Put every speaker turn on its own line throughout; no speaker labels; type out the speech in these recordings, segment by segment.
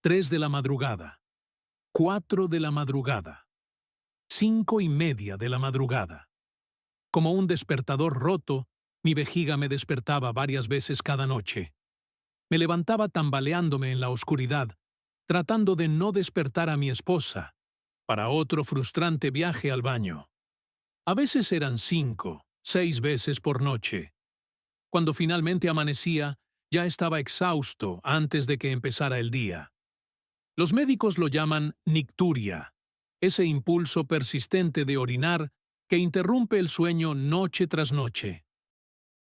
3 de la madrugada, 4 de la madrugada, 5:30 de la madrugada. Como un despertador roto, mi vejiga me despertaba varias veces cada noche. Me levantaba tambaleándome en la oscuridad, tratando de no despertar a mi esposa, para otro frustrante viaje al baño. A veces eran 5, 6 veces por noche. Cuando finalmente amanecía, ya estaba exhausto antes de que empezara el día. Los médicos lo llaman nicturia, ese impulso persistente de orinar que interrumpe el sueño noche tras noche.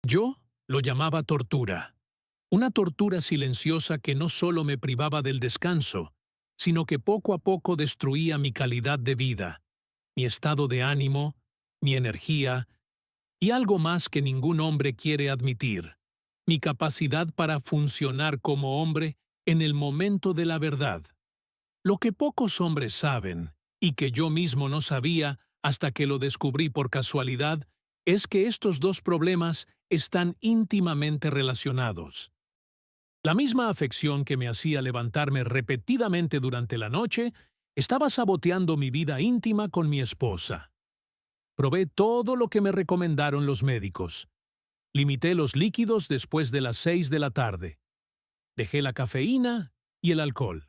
Yo lo llamaba tortura. Una tortura silenciosa que no solo me privaba del descanso, sino que poco a poco destruía mi calidad de vida, mi estado de ánimo, mi energía y algo más que ningún hombre quiere admitir, mi capacidad para funcionar como hombre en el momento de la verdad. Lo que pocos hombres saben, y que yo mismo no sabía hasta que lo descubrí por casualidad, es que estos dos problemas están íntimamente relacionados. La misma afección que me hacía levantarme repetidamente durante la noche estaba saboteando mi vida íntima con mi esposa. Probé todo lo que me recomendaron los médicos. Limité los líquidos después de las 6 de la tarde. Dejé la cafeína y el alcohol.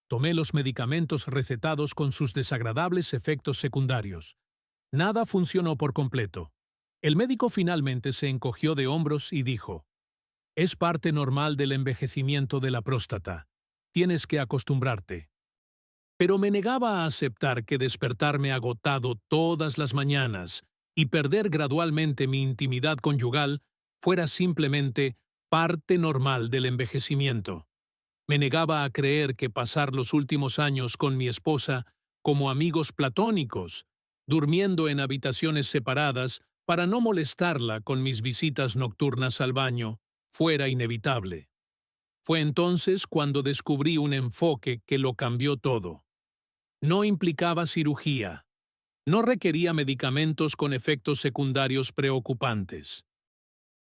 Tomé los medicamentos recetados con sus desagradables efectos secundarios. Nada funcionó por completo. El médico finalmente se encogió de hombros y dijo: «Es parte normal del envejecimiento de la próstata. Tienes que acostumbrarte». Pero me negaba a aceptar que despertarme agotado todas las mañanas y perder gradualmente mi intimidad conyugal fuera simplemente parte normal del envejecimiento. Me negaba a creer que pasar los últimos años con mi esposa como amigos platónicos, durmiendo en habitaciones separadas para no molestarla con mis visitas nocturnas al baño, fuera inevitable. Fue entonces cuando descubrí un enfoque que lo cambió todo. No implicaba cirugía. No requería medicamentos con efectos secundarios preocupantes.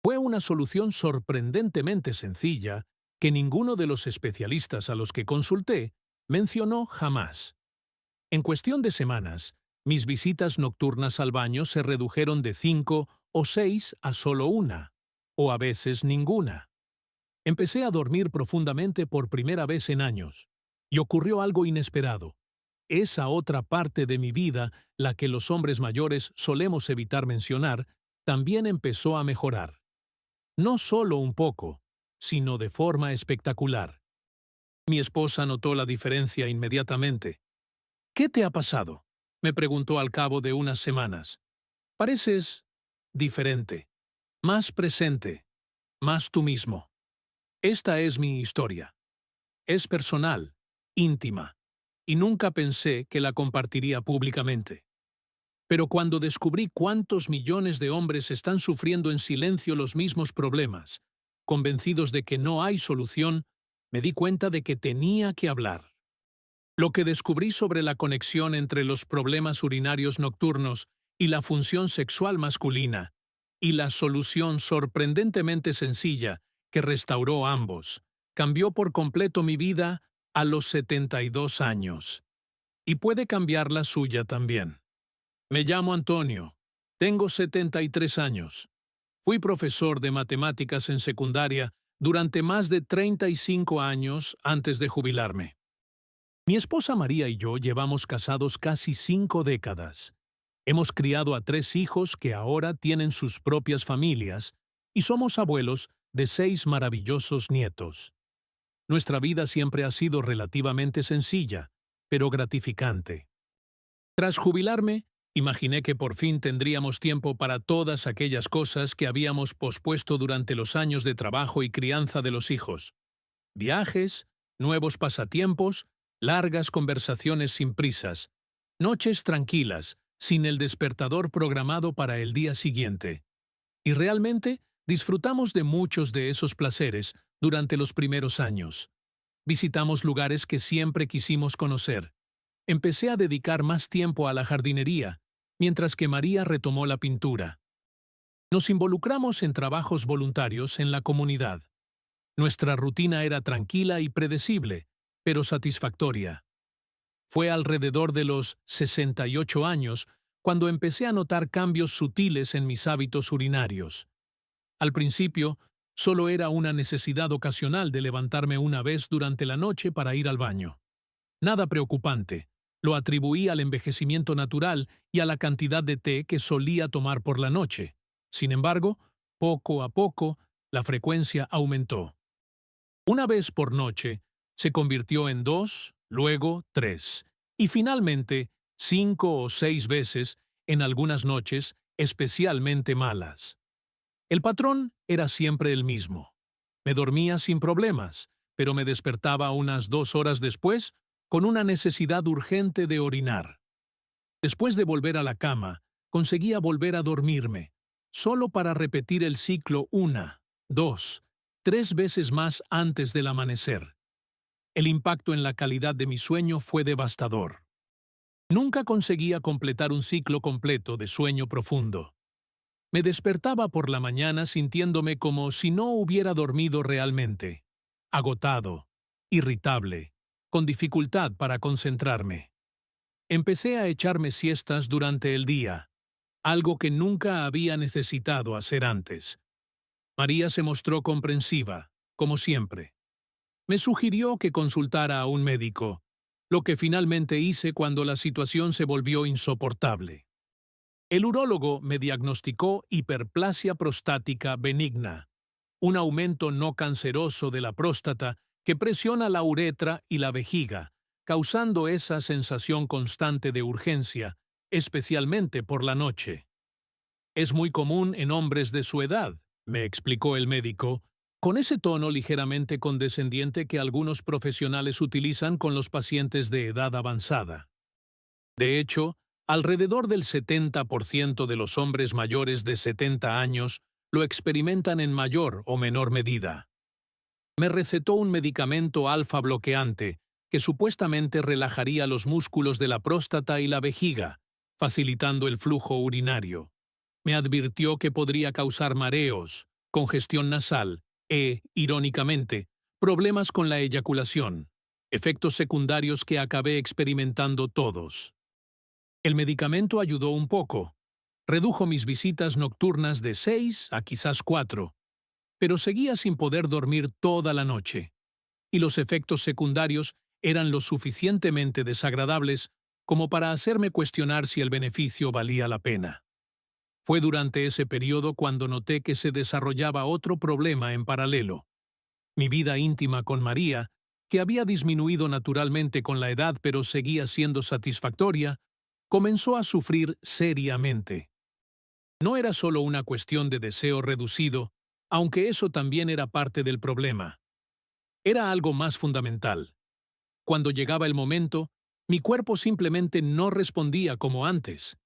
Fue una solución sorprendentemente sencilla que ninguno de los especialistas a los que consulté mencionó jamás. En cuestión de semanas, mis visitas nocturnas al baño se redujeron de 5 o 6 a solo una, o a veces ninguna. Empecé a dormir profundamente por primera vez en años, y ocurrió algo inesperado. Esa otra parte de mi vida, la que los hombres mayores solemos evitar mencionar, también empezó a mejorar. No solo un poco, sino de forma espectacular. Mi esposa notó la diferencia inmediatamente. «¿Qué te ha pasado?», me preguntó al cabo de unas semanas. «Pareces diferente, más presente, más tú mismo». Esta es mi historia. Es personal, íntima, y nunca pensé que la compartiría públicamente. Pero cuando descubrí cuántos millones de hombres están sufriendo en silencio los mismos problemas, convencidos de que no hay solución, me di cuenta de que tenía que hablar. Lo que descubrí sobre la conexión entre los problemas urinarios nocturnos y la función sexual masculina, y la solución sorprendentemente sencilla que restauró ambos, cambió por completo mi vida a los 72 años. Y puede cambiar la suya también. Me llamo Antonio. Tengo 73 años. Fui profesor de matemáticas en secundaria durante más de 35 años antes de jubilarme. Mi esposa María y yo llevamos casados casi 5 décadas. Hemos criado a 3 hijos que ahora tienen sus propias familias y somos abuelos de 6 maravillosos nietos. Nuestra vida siempre ha sido relativamente sencilla, pero gratificante. Tras jubilarme, imaginé que por fin tendríamos tiempo para todas aquellas cosas que habíamos pospuesto durante los años de trabajo y crianza de los hijos. Viajes, nuevos pasatiempos, largas conversaciones sin prisas, noches tranquilas, sin el despertador programado para el día siguiente. Y realmente disfrutamos de muchos de esos placeres durante los primeros años. Visitamos lugares que siempre quisimos conocer. Empecé a dedicar más tiempo a la jardinería, mientras que María retomó la pintura. Nos involucramos en trabajos voluntarios en la comunidad. Nuestra rutina era tranquila y predecible, pero satisfactoria. Fue alrededor de los 68 años cuando empecé a notar cambios sutiles en mis hábitos urinarios. Al principio, solo era una necesidad ocasional de levantarme una vez durante la noche para ir al baño. Nada preocupante. Lo atribuí al envejecimiento natural y a la cantidad de té que solía tomar por la noche. Sin embargo, poco a poco, la frecuencia aumentó. Una vez por noche, se convirtió en 2, luego 3, y finalmente 5 o 6 veces en algunas noches especialmente malas. El patrón era siempre el mismo. Me dormía sin problemas, pero me despertaba unas 2 horas después con una necesidad urgente de orinar. Después de volver a la cama, conseguía volver a dormirme, solo para repetir el ciclo 1, 2, 3 veces más antes del amanecer. El impacto en la calidad de mi sueño fue devastador. Nunca conseguía completar un ciclo completo de sueño profundo. Me despertaba por la mañana sintiéndome como si no hubiera dormido realmente, agotado, irritable, con dificultad para concentrarme. Empecé a echarme siestas durante el día, algo que nunca había necesitado hacer antes. María se mostró comprensiva, como siempre. Me sugirió que consultara a un médico, lo que finalmente hice cuando la situación se volvió insoportable. El urólogo me diagnosticó hiperplasia prostática benigna, un aumento no canceroso de la próstata que presiona la uretra y la vejiga, causando esa sensación constante de urgencia, especialmente por la noche. Es muy común en hombres de su edad, me explicó el médico, con ese tono ligeramente condescendiente que algunos profesionales utilizan con los pacientes de edad avanzada. De hecho, alrededor del 70% de los hombres mayores de 70 años lo experimentan en mayor o menor medida. Me recetó un medicamento alfa bloqueante que supuestamente relajaría los músculos de la próstata y la vejiga, facilitando el flujo urinario. Me advirtió que podría causar mareos, congestión nasal irónicamente, problemas con la eyaculación, efectos secundarios que acabé experimentando todos. El medicamento ayudó un poco. Redujo mis visitas nocturnas de 6 a quizás 4, pero seguía sin poder dormir toda la noche, y los efectos secundarios eran lo suficientemente desagradables como para hacerme cuestionar si el beneficio valía la pena. Fue durante ese periodo cuando noté que se desarrollaba otro problema en paralelo. Mi vida íntima con María, que había disminuido naturalmente con la edad pero seguía siendo satisfactoria, comenzó a sufrir seriamente. No era solo una cuestión de deseo reducido, aunque eso también era parte del problema. Era algo más fundamental. Cuando llegaba el momento, mi cuerpo simplemente no respondía como antes.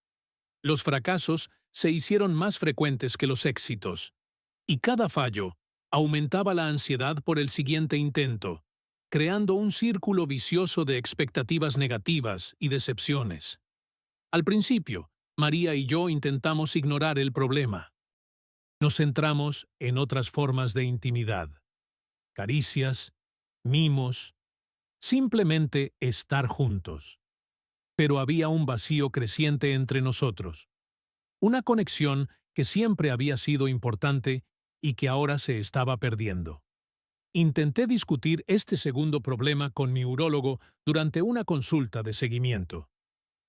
Los fracasos se hicieron más frecuentes que los éxitos, y cada fallo aumentaba la ansiedad por el siguiente intento, creando un círculo vicioso de expectativas negativas y decepciones. Al principio, María y yo intentamos ignorar el problema. Nos centramos en otras formas de intimidad, caricias, mimos, simplemente estar juntos. Pero había un vacío creciente entre nosotros, una conexión que siempre había sido importante y que ahora se estaba perdiendo. Intenté discutir este segundo problema con mi urólogo durante una consulta de seguimiento.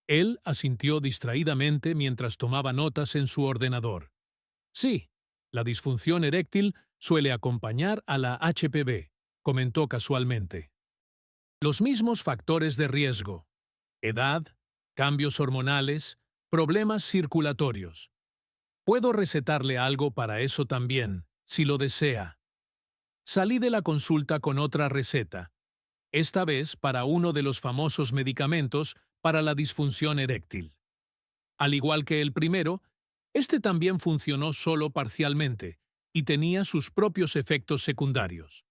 Él asintió distraídamente mientras tomaba notas en su ordenador. Sí, la disfunción eréctil suele acompañar a la HPV, comentó casualmente. Los mismos factores de riesgo: edad, cambios hormonales, problemas circulatorios. Puedo recetarle algo para eso también, si lo desea. Salí de la consulta con otra receta, esta vez para uno de los famosos medicamentos para la disfunción eréctil. Al igual que el primero, este también funcionó solo parcialmente y tenía sus propios efectos secundarios: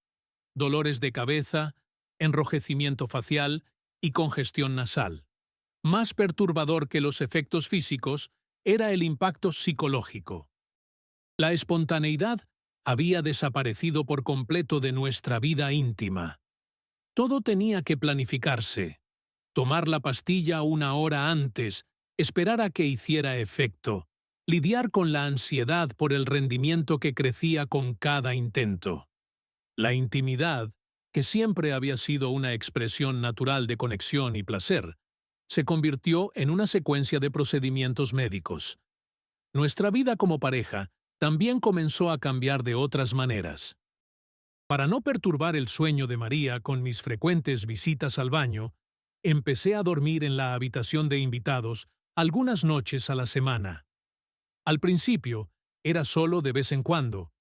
dolores de cabeza, enrojecimiento facial y congestión nasal. Más perturbador que los efectos físicos era el impacto psicológico. La espontaneidad había desaparecido por completo de nuestra vida íntima. Todo tenía que planificarse. Tomar la pastilla una hora antes, esperar a que hiciera efecto, lidiar con la ansiedad por el rendimiento que crecía con cada intento. La intimidad, que siempre había sido una expresión natural de conexión y placer, se convirtió en una secuencia de procedimientos médicos. Nuestra vida como pareja también comenzó a cambiar de otras maneras. Para no perturbar el sueño de María con mis frecuentes visitas al baño, empecé a dormir en la habitación de invitados algunas noches a la semana. Al principio, era solo de vez en cuando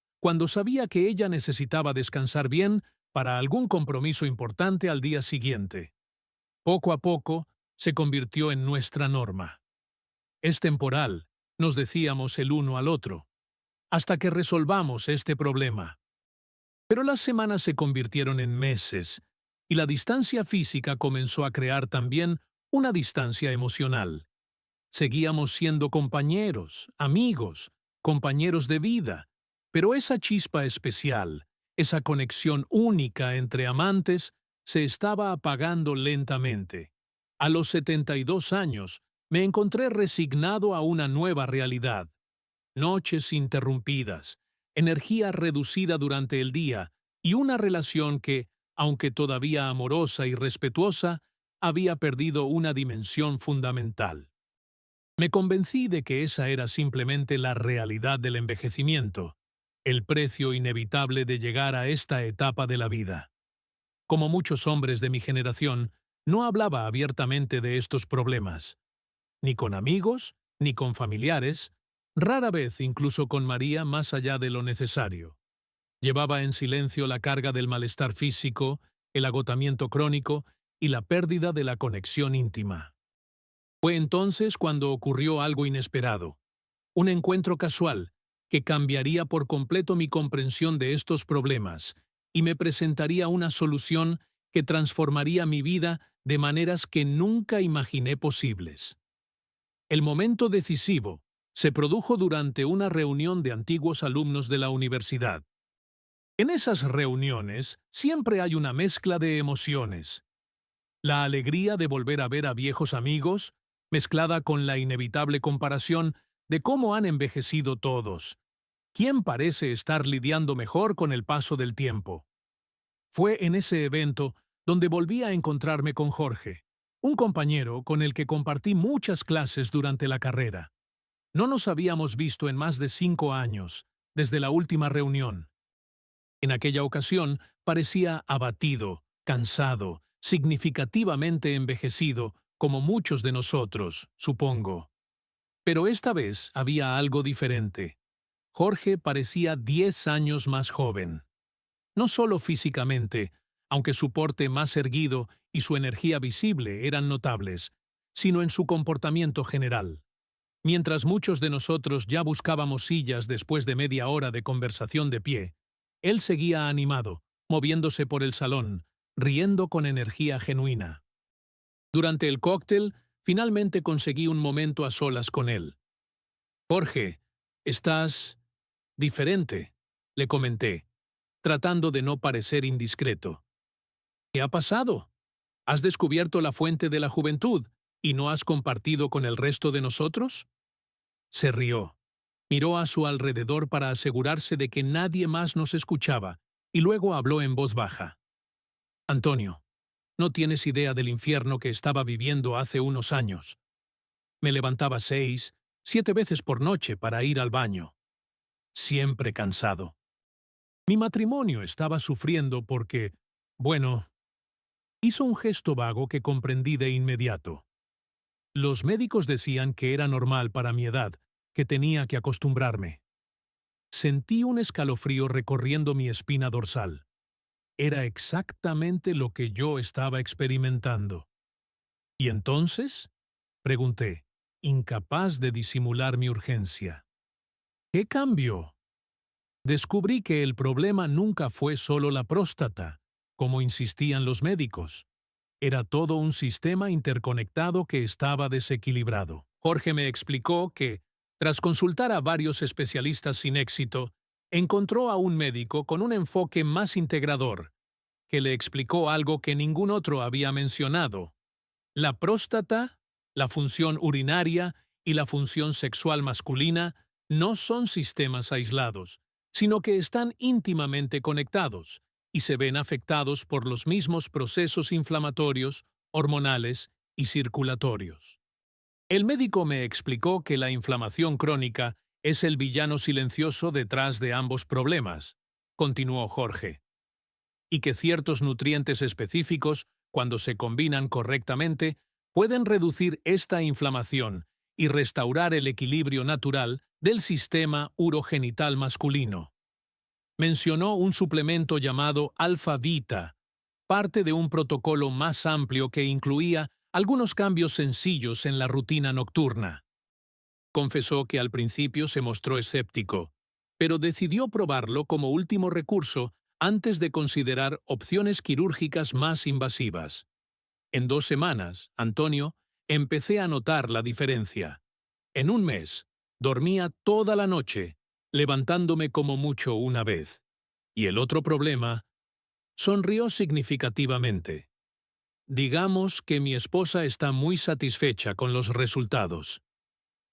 sabía que ella necesitaba descansar bien para algún compromiso importante al día siguiente. Poco a poco, se convirtió en nuestra norma. Es temporal, nos decíamos el uno al otro, hasta que resolvamos este problema. Pero las semanas se convirtieron en meses, y la distancia física comenzó a crear también una distancia emocional. Seguíamos siendo compañeros, amigos, compañeros de vida, pero esa chispa especial, esa conexión única entre amantes, se estaba apagando lentamente. A los 72 años, me encontré resignado a una nueva realidad. Noches interrumpidas, energía reducida durante el día y una relación que, aunque todavía amorosa y respetuosa, había perdido una dimensión fundamental. Me convencí de que esa era simplemente la realidad del envejecimiento, el precio inevitable de llegar a esta etapa de la vida. Como muchos hombres de mi generación, no hablaba abiertamente de estos problemas, ni con amigos, ni con familiares, rara vez incluso con María más allá de lo necesario. Llevaba en silencio la carga del malestar físico, el agotamiento crónico y la pérdida de la conexión íntima. Fue entonces cuando ocurrió algo inesperado, un encuentro casual que cambiaría por completo mi comprensión de estos problemas y me presentaría una solución que transformaría mi vida de maneras que nunca imaginé posibles. El momento decisivo se produjo durante una reunión de antiguos alumnos de la universidad. En esas reuniones siempre hay una mezcla de emociones. La alegría de volver a ver a viejos amigos, mezclada con la inevitable comparación de cómo han envejecido todos. ¿Quién parece estar lidiando mejor con el paso del tiempo? Fue en ese evento donde volví a encontrarme con Jorge, un compañero con el que compartí muchas clases durante la carrera. No nos habíamos visto en más de 5 años, desde la última reunión. En aquella ocasión parecía abatido, cansado, significativamente envejecido, como muchos de nosotros, supongo. Pero esta vez había algo diferente. Jorge parecía 10 años más joven. No solo físicamente, aunque su porte más erguido y su energía visible eran notables, sino en su comportamiento general. Mientras muchos de nosotros ya buscábamos sillas después de media hora de conversación de pie, él seguía animado, moviéndose por el salón, riendo con energía genuina. Durante el cóctel, finalmente conseguí un momento a solas con él. «Jorge, estás diferente», le comenté, tratando de no parecer indiscreto. «¿Qué ha pasado? ¿Has descubierto la fuente de la juventud y no has compartido con el resto de nosotros?» Se rió. Miró a su alrededor para asegurarse de que nadie más nos escuchaba y luego habló en voz baja. «Antonio, no tienes idea del infierno que estaba viviendo hace unos años. Me levantaba 6, 7 veces por noche para ir al baño. Siempre cansado. Mi matrimonio estaba sufriendo porque, bueno, hizo un gesto vago que comprendí de inmediato. Los médicos decían que era normal para mi edad, que tenía que acostumbrarme. Sentí un escalofrío recorriendo mi espina dorsal. Era exactamente lo que yo estaba experimentando. ¿Y entonces?, pregunté, incapaz de disimular mi urgencia. ¿Qué cambió? Descubrí que el problema nunca fue solo la próstata, como insistían los médicos. Era todo un sistema interconectado que estaba desequilibrado. Jorge me explicó que, tras consultar a varios especialistas sin éxito, encontró a un médico con un enfoque más integrador, que le explicó algo que ningún otro había mencionado. La próstata, la función urinaria y la función sexual masculina no son sistemas aislados, sino que están íntimamente conectados y se ven afectados por los mismos procesos inflamatorios, hormonales y circulatorios. El médico me explicó que la inflamación crónica es el villano silencioso detrás de ambos problemas, continuó Jorge, y que ciertos nutrientes específicos, cuando se combinan correctamente, pueden reducir esta inflamación y restaurar el equilibrio natural del sistema urogenital masculino. Mencionó un suplemento llamado Alpha Vita, parte de un protocolo más amplio que incluía algunos cambios sencillos en la rutina nocturna. Confesó que al principio se mostró escéptico, pero decidió probarlo como último recurso antes de considerar opciones quirúrgicas más invasivas. En 2 semanas, Antonio, empecé a notar la diferencia. En un mes, dormía toda la noche, levantándome como mucho una vez. Y el otro problema, sonrió significativamente. Digamos que mi esposa está muy satisfecha con los resultados.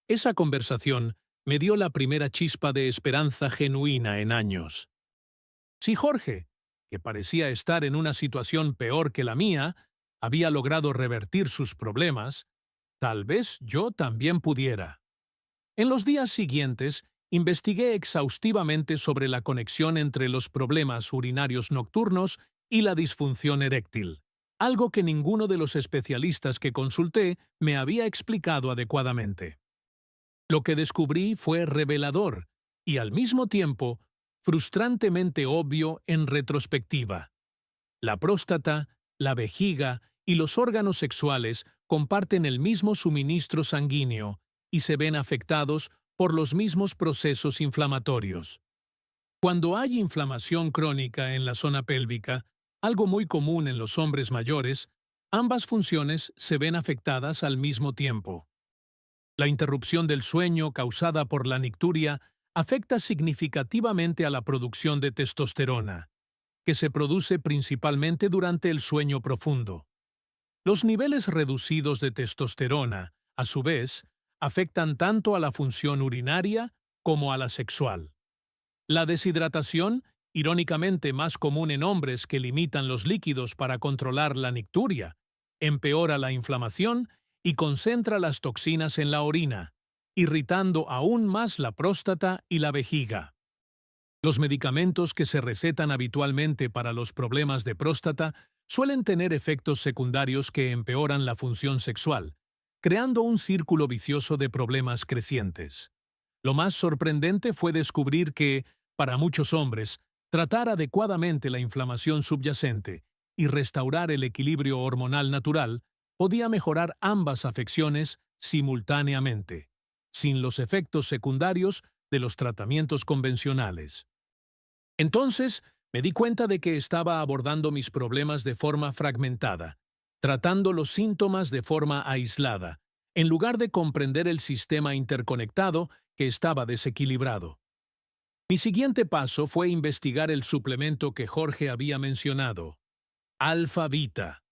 Esa conversación me dio la primera chispa de esperanza genuina en años. Si Jorge, que parecía estar en una situación peor que la mía, había logrado revertir sus problemas, tal vez yo también pudiera. En los días siguientes, investigué exhaustivamente sobre la conexión entre los problemas urinarios nocturnos y la disfunción eréctil, algo que ninguno de los especialistas que consulté me había explicado adecuadamente. Lo que descubrí fue revelador y, al mismo tiempo, frustrantemente obvio en retrospectiva. La próstata, la vejiga y los órganos sexuales comparten el mismo suministro sanguíneo y se ven afectados por los mismos procesos inflamatorios. Cuando hay inflamación crónica en la zona pélvica, algo muy común en los hombres mayores, ambas funciones se ven afectadas al mismo tiempo. La interrupción del sueño causada por la nicturia afecta significativamente a la producción de testosterona, que se produce principalmente durante el sueño profundo. Los niveles reducidos de testosterona, a su vez, afectan tanto a la función urinaria como a la sexual. La deshidratación, irónicamente más común en hombres que limitan los líquidos para controlar la nicturia, empeora la inflamación y concentra las toxinas en la orina, irritando aún más la próstata y la vejiga. Los medicamentos que se recetan habitualmente para los problemas de próstata suelen tener efectos secundarios que empeoran la función sexual, creando un círculo vicioso de problemas crecientes. Lo más sorprendente fue descubrir que, para muchos hombres, tratar adecuadamente la inflamación subyacente y restaurar el equilibrio hormonal natural podía mejorar ambas afecciones simultáneamente, sin los efectos secundarios de los tratamientos convencionales. Entonces, me di cuenta de que estaba abordando mis problemas de forma fragmentada, tratando los síntomas de forma aislada, en lugar de comprender el sistema interconectado que estaba desequilibrado. Mi siguiente paso fue investigar el suplemento que Jorge había mencionado, Alpha Vita.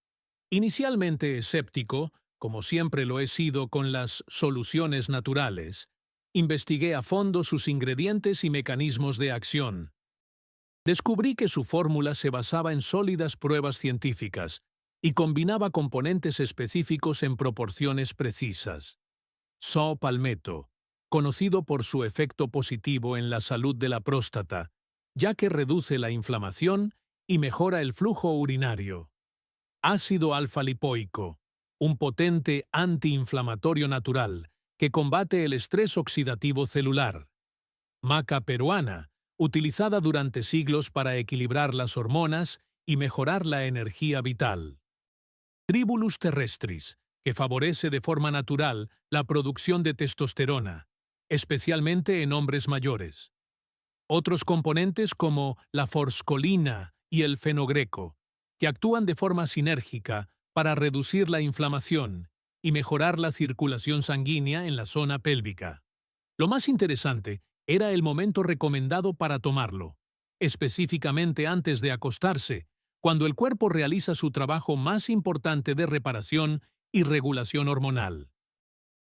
Inicialmente escéptico, como siempre lo he sido con las soluciones naturales, investigué a fondo sus ingredientes y mecanismos de acción. Descubrí que su fórmula se basaba en sólidas pruebas científicas y combinaba componentes específicos en proporciones precisas. Saw Palmetto, conocido por su efecto positivo en la salud de la próstata, ya que reduce la inflamación y mejora el flujo urinario. Ácido alfa-lipoico, un potente antiinflamatorio natural que combate el estrés oxidativo celular. Maca peruana, utilizada durante siglos para equilibrar las hormonas y mejorar la energía vital. Tribulus terrestris, que favorece de forma natural la producción de testosterona, especialmente en hombres mayores. Otros componentes como la forscolina y el fenogreco, que actúan de forma sinérgica para reducir la inflamación y mejorar la circulación sanguínea en la zona pélvica. Lo más interesante era el momento recomendado para tomarlo, específicamente antes de acostarse, cuando el cuerpo realiza su trabajo más importante de reparación y regulación hormonal.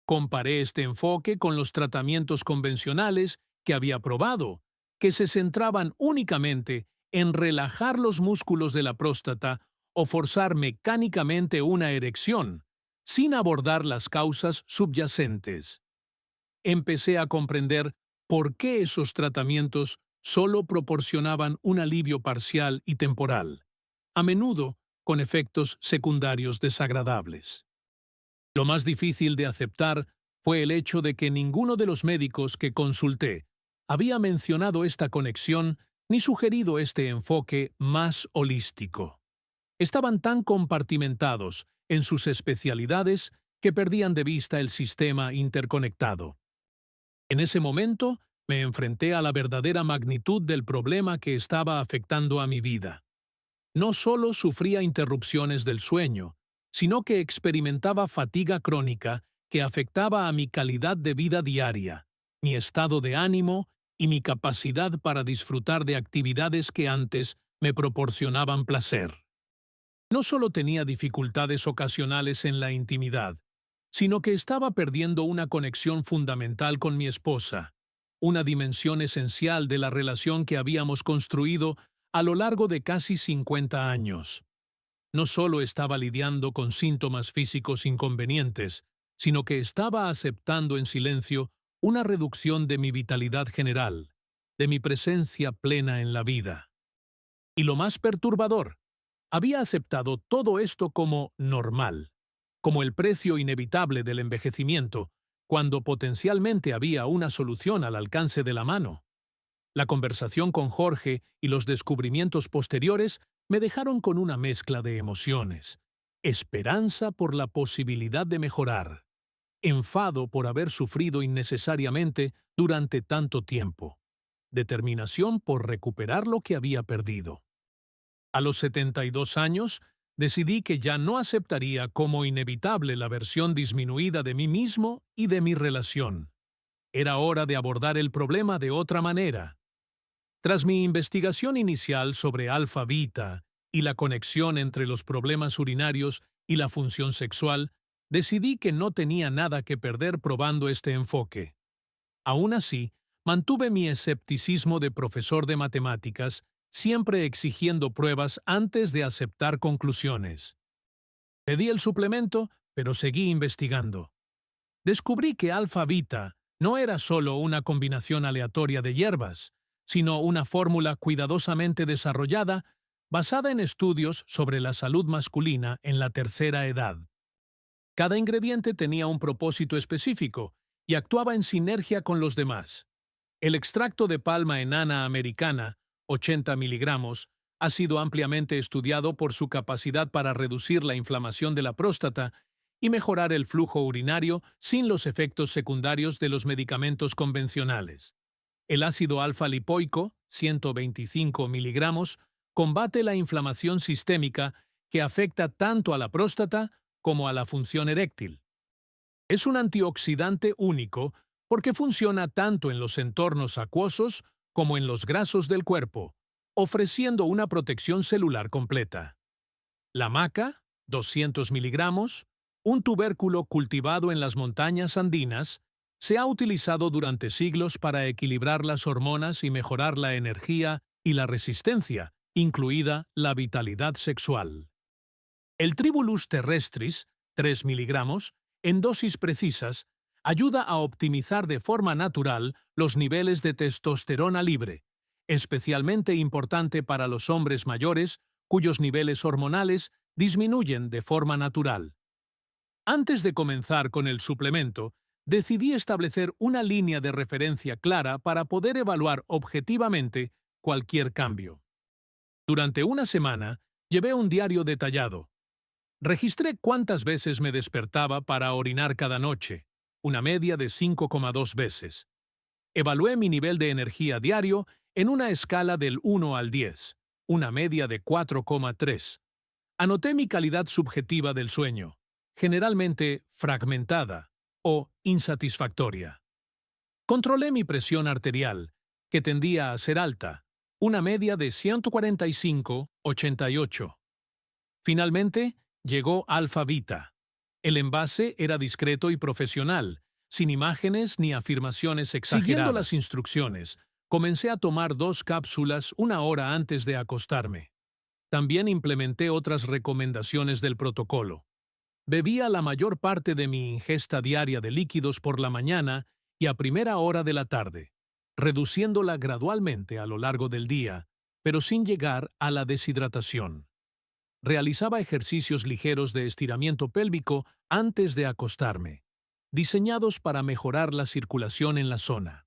Comparé este enfoque con los tratamientos convencionales que había probado, que se centraban únicamente en relajar los músculos de la próstata o forzar mecánicamente una erección, sin abordar las causas subyacentes. Empecé a comprender por qué esos tratamientos solo proporcionaban un alivio parcial y temporal, a menudo con efectos secundarios desagradables. Lo más difícil de aceptar fue el hecho de que ninguno de los médicos que consulté había mencionado esta conexión ni sugerido este enfoque más holístico. Estaban tan compartimentados en sus especialidades que perdían de vista el sistema interconectado. En ese momento, me enfrenté a la verdadera magnitud del problema que estaba afectando a mi vida. No solo sufría interrupciones del sueño, sino que experimentaba fatiga crónica que afectaba a mi calidad de vida diaria, mi estado de ánimo y mi capacidad para disfrutar de actividades que antes me proporcionaban placer. No solo tenía dificultades ocasionales en la intimidad, sino que estaba perdiendo una conexión fundamental con mi esposa, una dimensión esencial de la relación que habíamos construido a lo largo de casi 50 años. No solo estaba lidiando con síntomas físicos inconvenientes, sino que estaba aceptando en silencio una reducción de mi vitalidad general, de mi presencia plena en la vida. Y lo más perturbador, había aceptado todo esto como normal, como el precio inevitable del envejecimiento, cuando potencialmente había una solución al alcance de la mano. La conversación con Jorge y los descubrimientos posteriores me dejaron con una mezcla de emociones: esperanza por la posibilidad de mejorar, enfado por haber sufrido innecesariamente durante tanto tiempo, determinación por recuperar lo que había perdido. A los 72 años, decidí que ya no aceptaría como inevitable la versión disminuida de mí mismo y de mi relación. Era hora de abordar el problema de otra manera. Tras mi investigación inicial sobre alfa-beta y la conexión entre los problemas urinarios y la función sexual, decidí que no tenía nada que perder probando este enfoque. Aún así, mantuve mi escepticismo de profesor de matemáticas, siempre exigiendo pruebas antes de aceptar conclusiones. Pedí el suplemento, pero seguí investigando. Descubrí que alfa-beta no era solo una combinación aleatoria de hierbas, sino una fórmula cuidadosamente desarrollada basada en estudios sobre la salud masculina en la tercera edad. Cada ingrediente tenía un propósito específico y actuaba en sinergia con los demás. El extracto de palma enana americana, 80 miligramos, ha sido ampliamente estudiado por su capacidad para reducir la inflamación de la próstata y mejorar el flujo urinario sin los efectos secundarios de los medicamentos convencionales. El ácido alfa-lipoico, 125 miligramos, combate la inflamación sistémica que afecta tanto a la próstata como a la función eréctil. Es un antioxidante único porque funciona tanto en los entornos acuosos como en los grasos del cuerpo, ofreciendo una protección celular completa. La maca, 200 miligramos, un tubérculo cultivado en las montañas andinas, se ha utilizado durante siglos para equilibrar las hormonas y mejorar la energía y la resistencia, incluida la vitalidad sexual. El Tribulus terrestris, 3 miligramos, en dosis precisas, ayuda a optimizar de forma natural los niveles de testosterona libre, especialmente importante para los hombres mayores cuyos niveles hormonales disminuyen de forma natural. Antes de comenzar con el suplemento, decidí establecer una línea de referencia clara para poder evaluar objetivamente cualquier cambio. Durante una semana, llevé un diario detallado. Registré cuántas veces me despertaba para orinar cada noche, una media de 5,2 veces. Evalué mi nivel de energía diario en una escala del 1 al 10, una media de 4,3. Anoté mi calidad subjetiva del sueño, generalmente fragmentada o insatisfactoria. Controlé mi presión arterial, que tendía a ser alta, una media de 145,88. Finalmente, llegó Alfa Vita. El envase era discreto y profesional, sin imágenes ni afirmaciones exageradas. Siguiendo las instrucciones, comencé a tomar 2 cápsulas 1 hora antes de acostarme. También implementé otras recomendaciones del protocolo. Bebía la mayor parte de mi ingesta diaria de líquidos por la mañana y a primera hora de la tarde, reduciéndola gradualmente a lo largo del día, pero sin llegar a la deshidratación. Realizaba ejercicios ligeros de estiramiento pélvico antes de acostarme, diseñados para mejorar la circulación en la zona.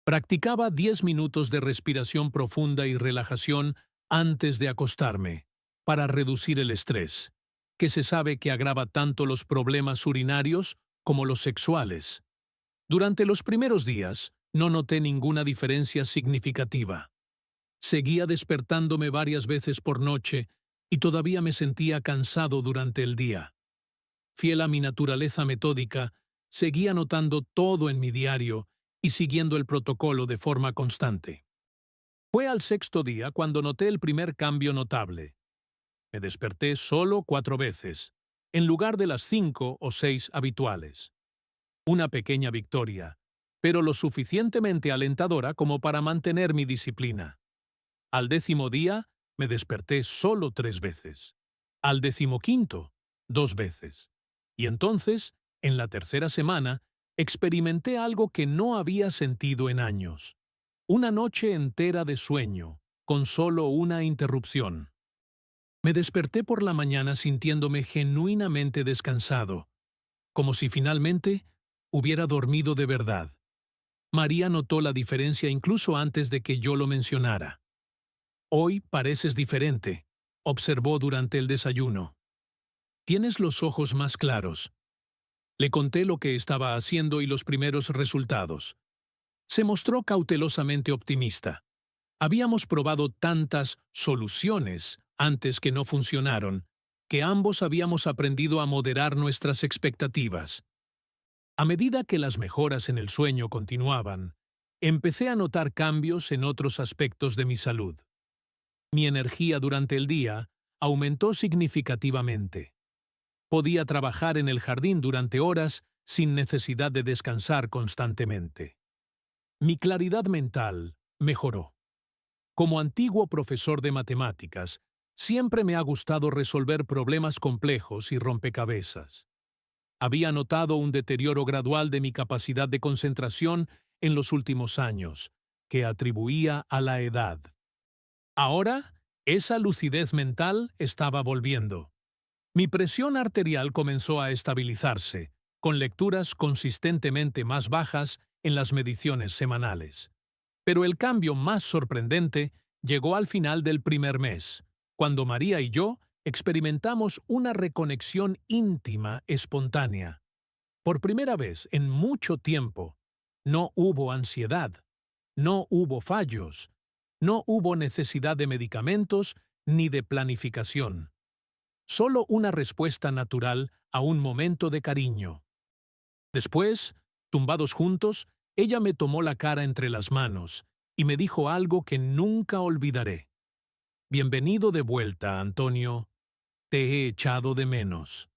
Practicaba 10 minutos de respiración profunda y relajación antes de acostarme, para reducir el estrés, que se sabe que agrava tanto los problemas urinarios como los sexuales. Durante los primeros días, no noté ninguna diferencia significativa. Seguía despertándome varias veces por noche y todavía me sentía cansado durante el día. Fiel a mi naturaleza metódica, seguía anotando todo en mi diario y siguiendo el protocolo de forma constante. Fue al 6.º día cuando noté el primer cambio notable. Me desperté solo 4 veces, en lugar de las 5 o 6 habituales. Una pequeña victoria, pero lo suficientemente alentadora como para mantener mi disciplina. Al 10.º día, me desperté solo 3 veces. Al 15.º, 2 veces. Y entonces, en la tercera semana, experimenté algo que no había sentido en años. Una noche entera de sueño, con solo una interrupción. Me desperté por la mañana sintiéndome genuinamente descansado, como si finalmente hubiera dormido de verdad. María notó la diferencia incluso antes de que yo lo mencionara. «Hoy pareces diferente», observó durante el desayuno. «Tienes los ojos más claros». Le conté lo que estaba haciendo y los primeros resultados. Se mostró cautelosamente optimista. Habíamos probado tantas soluciones antes que no funcionaron, que ambos habíamos aprendido a moderar nuestras expectativas. A medida que las mejoras en el sueño continuaban, empecé a notar cambios en otros aspectos de mi salud. Mi energía durante el día aumentó significativamente. Podía trabajar en el jardín durante horas sin necesidad de descansar constantemente. Mi claridad mental mejoró. Como antiguo profesor de matemáticas, siempre me ha gustado resolver problemas complejos y rompecabezas. Había notado un deterioro gradual de mi capacidad de concentración en los últimos años, que atribuía a la edad. Ahora, esa lucidez mental estaba volviendo. Mi presión arterial comenzó a estabilizarse, con lecturas consistentemente más bajas en las mediciones semanales. Pero el cambio más sorprendente llegó al final del primer mes, cuando María y yo experimentamos una reconexión íntima espontánea. Por primera vez en mucho tiempo, no hubo ansiedad, no hubo fallos, no hubo necesidad de medicamentos ni de planificación. Solo una respuesta natural a un momento de cariño. Después, tumbados juntos, ella me tomó la cara entre las manos y me dijo algo que nunca olvidaré. «Bienvenido de vuelta, Antonio. Te he echado de menos».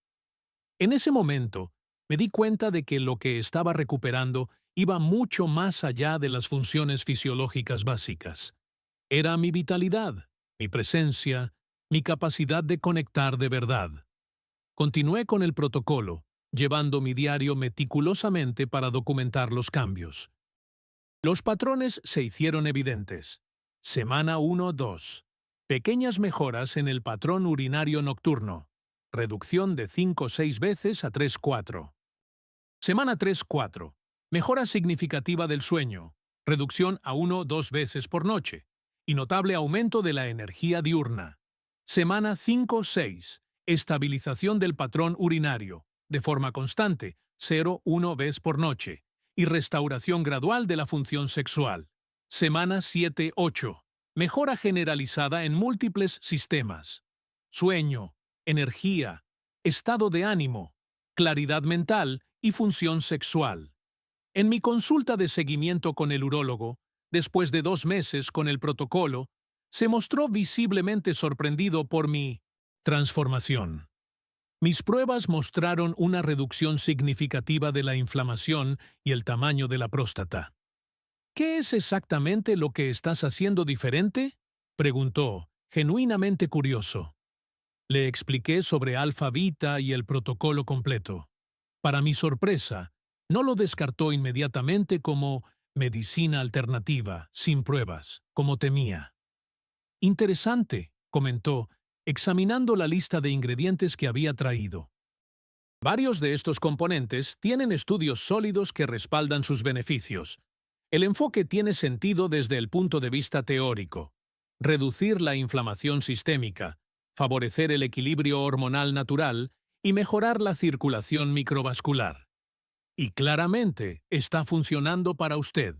En ese momento, me di cuenta de que lo que estaba recuperando iba mucho más allá de las funciones fisiológicas básicas. Era mi vitalidad, mi presencia, mi capacidad de conectar de verdad. Continué con el protocolo, llevando mi diario meticulosamente para documentar los cambios. Los patrones se hicieron evidentes. Semana 1-2. Pequeñas mejoras en el patrón urinario nocturno. Reducción de 5-6 veces a 3-4. Semana 3-4. Mejora significativa del sueño. Reducción a 1-2 veces por noche. Y notable aumento de la energía diurna. Semana 5-6. Estabilización del patrón urinario, de forma constante, 0-1 vez por noche. Y restauración gradual de la función sexual. Semana 7-8. Mejora generalizada en múltiples sistemas. Sueño, energía, estado de ánimo, claridad mental y función sexual. En mi consulta de seguimiento con el urólogo, después de 2 meses con el protocolo, se mostró visiblemente sorprendido por mi transformación. Mis pruebas mostraron una reducción significativa de la inflamación y el tamaño de la próstata. ¿Qué es exactamente lo que estás haciendo diferente?, preguntó, genuinamente curioso. Le expliqué sobre Alfa Beta y el protocolo completo. Para mi sorpresa, no lo descartó inmediatamente como medicina alternativa, sin pruebas, como temía. Interesante, comentó, examinando la lista de ingredientes que había traído. Varios de estos componentes tienen estudios sólidos que respaldan sus beneficios. El enfoque tiene sentido desde el punto de vista teórico. Reducir la inflamación sistémica, favorecer el equilibrio hormonal natural y mejorar la circulación microvascular. Y claramente está funcionando para usted.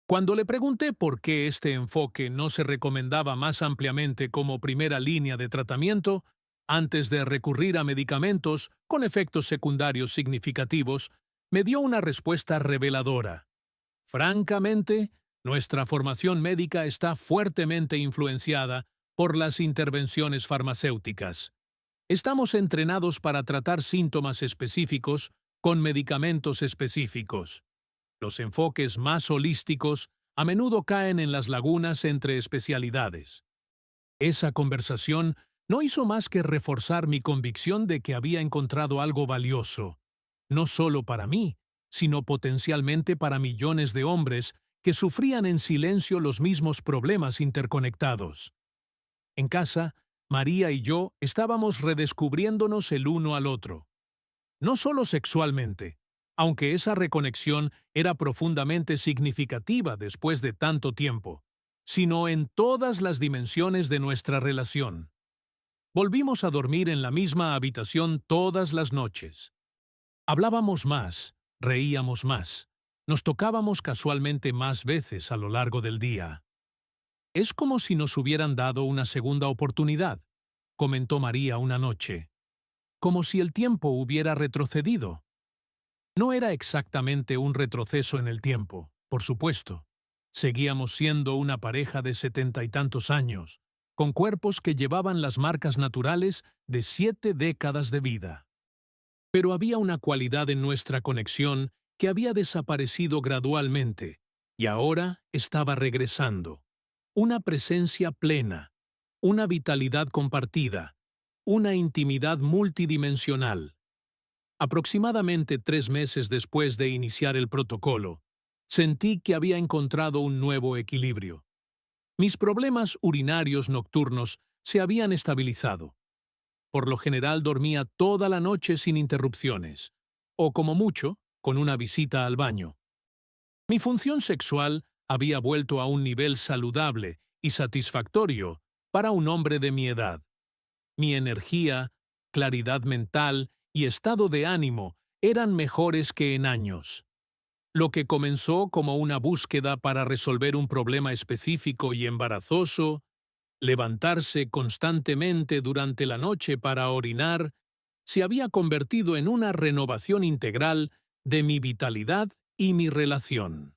Cuando le pregunté por qué este enfoque no se recomendaba más ampliamente como primera línea de tratamiento, antes de recurrir a medicamentos con efectos secundarios significativos, me dio una respuesta reveladora. Francamente, nuestra formación médica está fuertemente influenciada por las intervenciones farmacéuticas. Estamos entrenados para tratar síntomas específicos con medicamentos específicos. Los enfoques más holísticos a menudo caen en las lagunas entre especialidades. Esa conversación no hizo más que reforzar mi convicción de que había encontrado algo valioso, no solo para mí, sino potencialmente para millones de hombres que sufrían en silencio los mismos problemas interconectados. En casa, María y yo estábamos redescubriéndonos el uno al otro. No solo sexualmente, aunque esa reconexión era profundamente significativa después de tanto tiempo, sino en todas las dimensiones de nuestra relación. Volvimos a dormir en la misma habitación todas las noches. Hablábamos más, reíamos más, nos tocábamos casualmente más veces a lo largo del día. Es como si nos hubieran dado una segunda oportunidad, comentó María una noche. Como si el tiempo hubiera retrocedido. No era exactamente un retroceso en el tiempo, por supuesto. Seguíamos siendo una pareja de 70 y tantos años, con cuerpos que llevaban las marcas naturales de 7 décadas de vida. Pero había una cualidad en nuestra conexión que había desaparecido gradualmente y ahora estaba regresando. Una presencia plena, una vitalidad compartida, una intimidad multidimensional. Aproximadamente 3 meses después de iniciar el protocolo, sentí que había encontrado un nuevo equilibrio. Mis problemas urinarios nocturnos se habían estabilizado. Por lo general dormía toda la noche sin interrupciones, o como mucho, con una visita al baño. Mi función sexual había vuelto a un nivel saludable y satisfactorio para un hombre de mi edad. Mi energía, claridad mental y estado de ánimo eran mejores que en años. Lo que comenzó como una búsqueda para resolver un problema específico y embarazoso, levantarse constantemente durante la noche para orinar, se había convertido en una renovación integral de mi vitalidad y mi relación.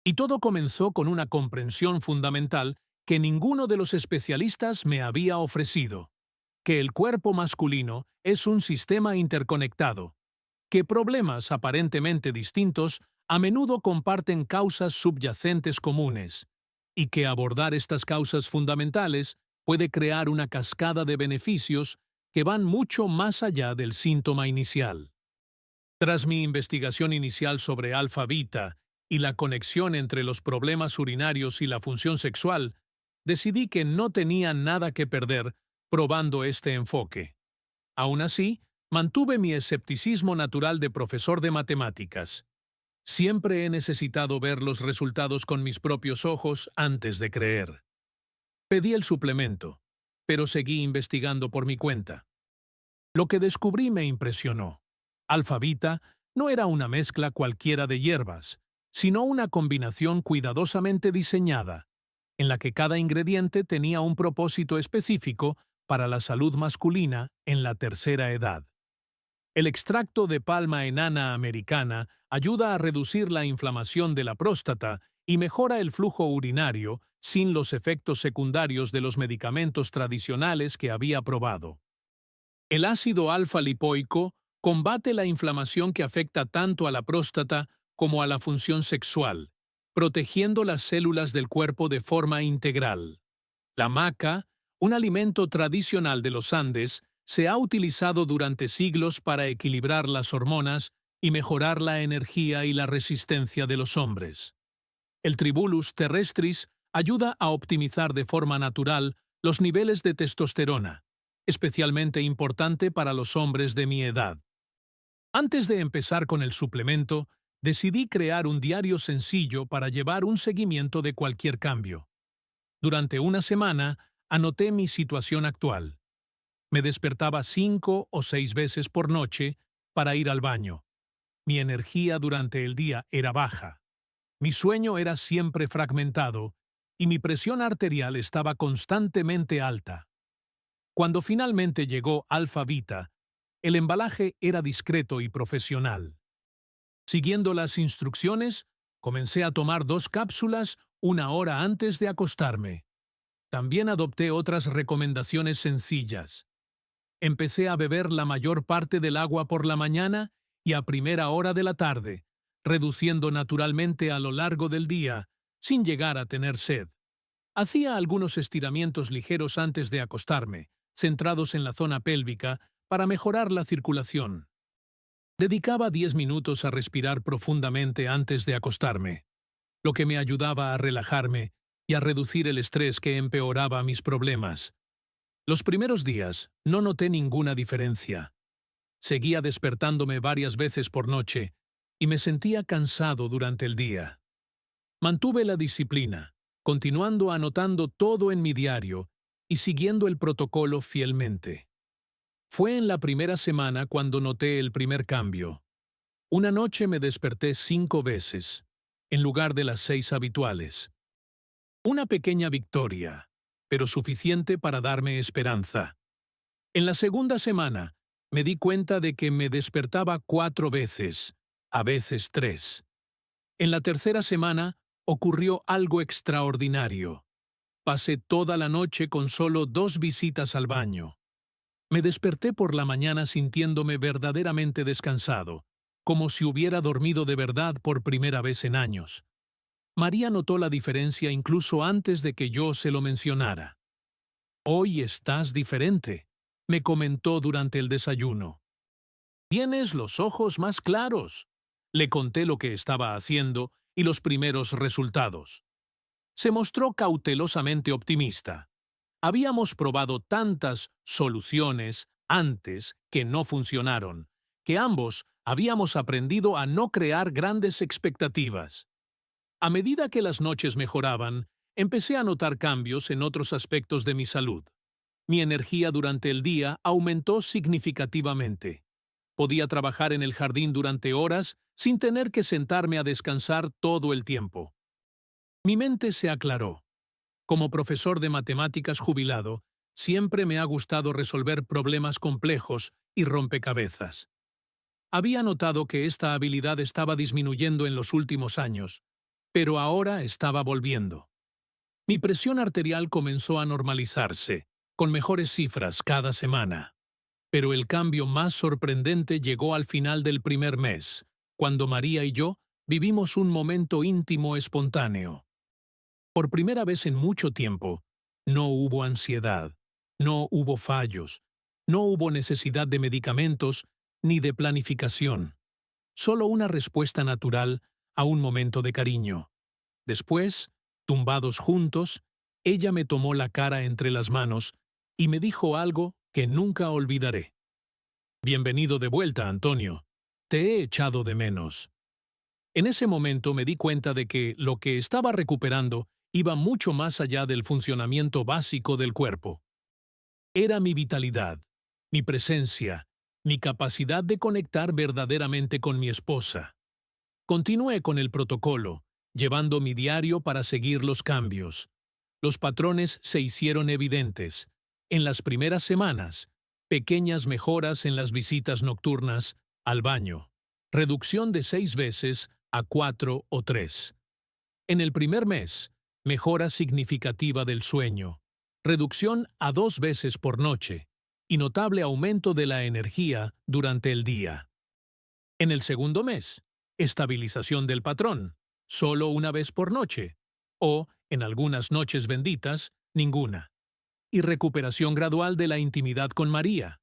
Y todo comenzó con una comprensión fundamental que ninguno de los especialistas me había ofrecido: que el cuerpo masculino es un sistema interconectado, que problemas aparentemente distintos a menudo comparten causas subyacentes comunes, y que abordar estas causas fundamentales puede crear una cascada de beneficios que van mucho más allá del síntoma inicial. Tras mi investigación inicial sobre alfa beta y la conexión entre los problemas urinarios y la función sexual, decidí que no tenía nada que perder probando este enfoque. Aún así, mantuve mi escepticismo natural de profesor de matemáticas. Siempre he necesitado ver los resultados con mis propios ojos antes de creer. Pedí el suplemento, pero seguí investigando por mi cuenta. Lo que descubrí me impresionó. Alfa Beta no era una mezcla cualquiera de hierbas, sino una combinación cuidadosamente diseñada, en la que cada ingrediente tenía un propósito específico para la salud masculina en la tercera edad. El extracto de palma enana americana ayuda a reducir la inflamación de la próstata y mejora el flujo urinario sin los efectos secundarios de los medicamentos tradicionales que había probado. El ácido alfa-lipoico combate la inflamación que afecta tanto a la próstata como a la función sexual, protegiendo las células del cuerpo de forma integral. La maca, un alimento tradicional de los Andes, se ha utilizado durante siglos para equilibrar las hormonas y mejorar la energía y la resistencia de los hombres. El Tribulus terrestris ayuda a optimizar de forma natural los niveles de testosterona, especialmente importante para los hombres de mi edad. Antes de empezar con el suplemento, decidí crear un diario sencillo para llevar un seguimiento de cualquier cambio. Durante una semana, anoté mi situación actual. Me despertaba 5 o 6 veces por noche para ir al baño. Mi energía durante el día era baja. Mi sueño era siempre fragmentado y mi presión arterial estaba constantemente alta. Cuando finalmente llegó Alfa Vita, el embalaje era discreto y profesional. Siguiendo las instrucciones, comencé a tomar 2 cápsulas 1 hora antes de acostarme. También adopté otras recomendaciones sencillas. Empecé a beber la mayor parte del agua por la mañana y a primera hora de la tarde, reduciendo naturalmente a lo largo del día, sin llegar a tener sed. Hacía algunos estiramientos ligeros antes de acostarme, centrados en la zona pélvica, para mejorar la circulación. Dedicaba 10 minutos a respirar profundamente antes de acostarme, lo que me ayudaba a relajarme y a reducir el estrés que empeoraba mis problemas. Los primeros días no noté ninguna diferencia. Seguía despertándome varias veces por noche y me sentía cansado durante el día. Mantuve la disciplina, continuando anotando todo en mi diario y siguiendo el protocolo fielmente. Fue en la primera semana cuando noté el primer cambio. Una noche me desperté 5 veces, en lugar de las 6 habituales. Una pequeña victoria, pero suficiente para darme esperanza. En la segunda semana, me di cuenta de que me despertaba 4 veces, a veces 3. En la tercera semana, ocurrió algo extraordinario. Pasé toda la noche con solo 2 visitas al baño. Me desperté por la mañana sintiéndome verdaderamente descansado, como si hubiera dormido de verdad por primera vez en años. María notó la diferencia incluso antes de que yo se lo mencionara. «Hoy estás diferente», me comentó durante el desayuno. «Tienes los ojos más claros». Le conté lo que estaba haciendo y los primeros resultados. Se mostró cautelosamente optimista. Habíamos probado tantas soluciones antes que no funcionaron, que ambos habíamos aprendido a no crear grandes expectativas. A medida que las noches mejoraban, empecé a notar cambios en otros aspectos de mi salud. Mi energía durante el día aumentó significativamente. Podía trabajar en el jardín durante horas sin tener que sentarme a descansar todo el tiempo. Mi mente se aclaró. Como profesor de matemáticas jubilado, siempre me ha gustado resolver problemas complejos y rompecabezas. Había notado que esta habilidad estaba disminuyendo en los últimos años, pero ahora estaba volviendo. Mi presión arterial comenzó a normalizarse, con mejores cifras cada semana. Pero el cambio más sorprendente llegó al final del primer mes, cuando María y yo vivimos un momento íntimo espontáneo. Por primera vez en mucho tiempo, no hubo ansiedad, no hubo fallos, no hubo necesidad de medicamentos ni de planificación. Solo una respuesta natural a un momento de cariño. Después, tumbados juntos, ella me tomó la cara entre las manos y me dijo algo que nunca olvidaré. «Bienvenido de vuelta, Antonio. Te he echado de menos». En ese momento me di cuenta de que lo que estaba recuperando iba mucho más allá del funcionamiento básico del cuerpo. Era mi vitalidad, mi presencia, mi capacidad de conectar verdaderamente con mi esposa. Continué con el protocolo, llevando mi diario para seguir los cambios. Los patrones se hicieron evidentes. En las primeras semanas, pequeñas mejoras en las visitas nocturnas al baño, reducción de 6 veces a 4 o 3. En el primer mes, mejora significativa del sueño, reducción a 2 veces por noche y notable aumento de la energía durante el día. En el segundo mes, estabilización del patrón, solo 1 vez por noche, o, en algunas noches benditas, ninguna. Y recuperación gradual de la intimidad con María.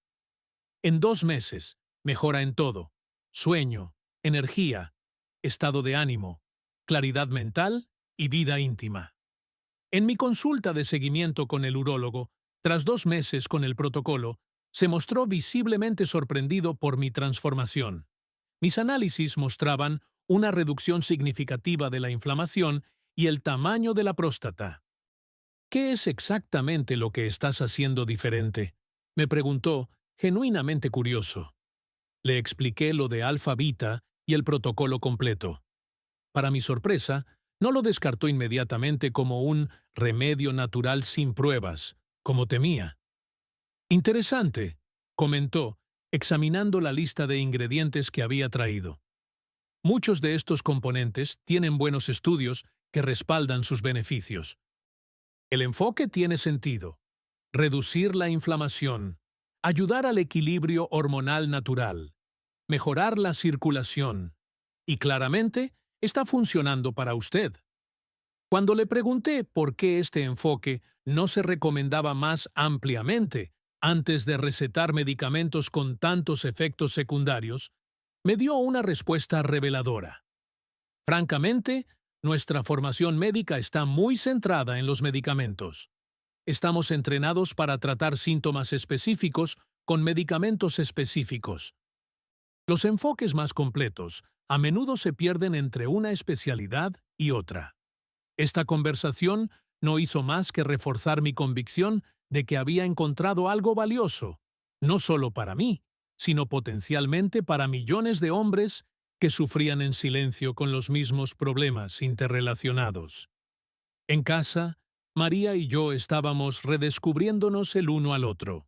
En 2 meses, mejora en todo: sueño, energía, estado de ánimo, claridad mental y vida íntima. En mi consulta de seguimiento con el urólogo, tras 2 meses con el protocolo, se mostró visiblemente sorprendido por mi transformación. Mis análisis mostraban una reducción significativa de la inflamación y el tamaño de la próstata. ¿Qué es exactamente lo que estás haciendo diferente?, me preguntó, genuinamente curioso. Le expliqué lo de Alfa Beta y el protocolo completo. Para mi sorpresa, no lo descartó inmediatamente como un remedio natural sin pruebas, como temía. Interesante, comentó, examinando la lista de ingredientes que había traído. Muchos de estos componentes tienen buenos estudios que respaldan sus beneficios. El enfoque tiene sentido: reducir la inflamación, ayudar al equilibrio hormonal natural, mejorar la circulación, y claramente está funcionando para usted. Cuando le pregunté por qué este enfoque no se recomendaba más ampliamente antes de recetar medicamentos con tantos efectos secundarios, me dio una respuesta reveladora. Francamente, nuestra formación médica está muy centrada en los medicamentos. Estamos entrenados para tratar síntomas específicos con medicamentos específicos. Los enfoques más completos a menudo se pierden entre una especialidad y otra. Esta conversación no hizo más que reforzar mi convicción de que había encontrado algo valioso, no solo para mí, sino potencialmente para millones de hombres que sufrían en silencio con los mismos problemas interrelacionados. En casa, María y yo estábamos redescubriéndonos el uno al otro.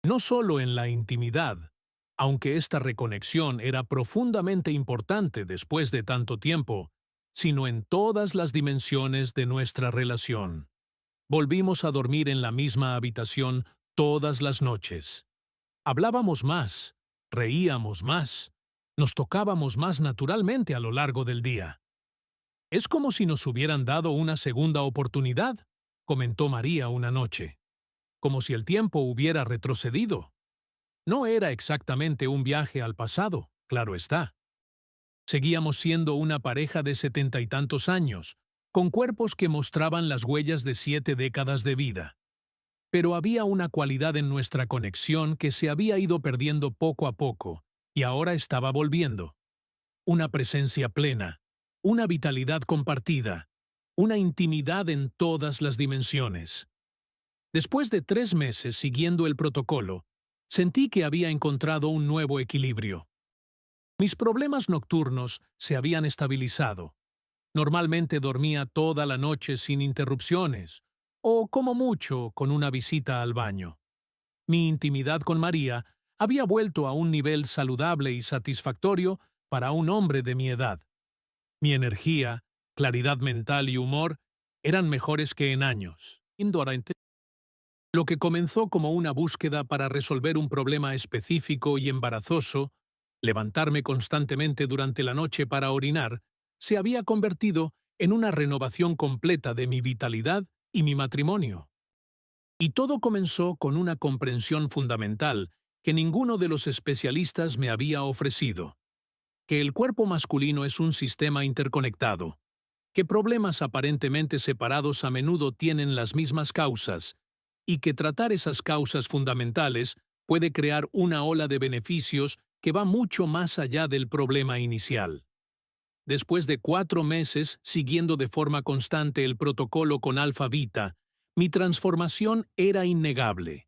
No solo en la intimidad, aunque esta reconexión era profundamente importante después de tanto tiempo, sino en todas las dimensiones de nuestra relación. Volvimos a dormir en la misma habitación todas las noches. Hablábamos más, reíamos más, nos tocábamos más naturalmente a lo largo del día. Es como si nos hubieran dado una segunda oportunidad, comentó María una noche. Como si el tiempo hubiera retrocedido. No era exactamente un viaje al pasado, claro está. Seguíamos siendo una pareja de 70 y tantos años, con cuerpos que mostraban las huellas de 7 décadas de vida. Pero había una cualidad en nuestra conexión que se había ido perdiendo poco a poco, y ahora estaba volviendo. Una presencia plena, una vitalidad compartida, una intimidad en todas las dimensiones. Después de 3 meses siguiendo el protocolo, sentí que había encontrado un nuevo equilibrio. Mis problemas nocturnos se habían estabilizado. Normalmente dormía toda la noche sin interrupciones, o como mucho con una visita al baño. Mi intimidad con María había vuelto a un nivel saludable y satisfactorio para un hombre de mi edad. Mi energía, claridad mental y humor eran mejores que en años. Lo que comenzó como una búsqueda para resolver un problema específico y embarazoso, levantarme constantemente durante la noche para orinar, se había convertido en una renovación completa de mi vitalidad y mi matrimonio. Y todo comenzó con una comprensión fundamental que ninguno de los especialistas me había ofrecido: que el cuerpo masculino es un sistema interconectado, que problemas aparentemente separados a menudo tienen las mismas causas, y que tratar esas causas fundamentales puede crear una ola de beneficios que va mucho más allá del problema inicial. Después de 4 meses siguiendo de forma constante el protocolo con Alfa Beta, mi transformación era innegable.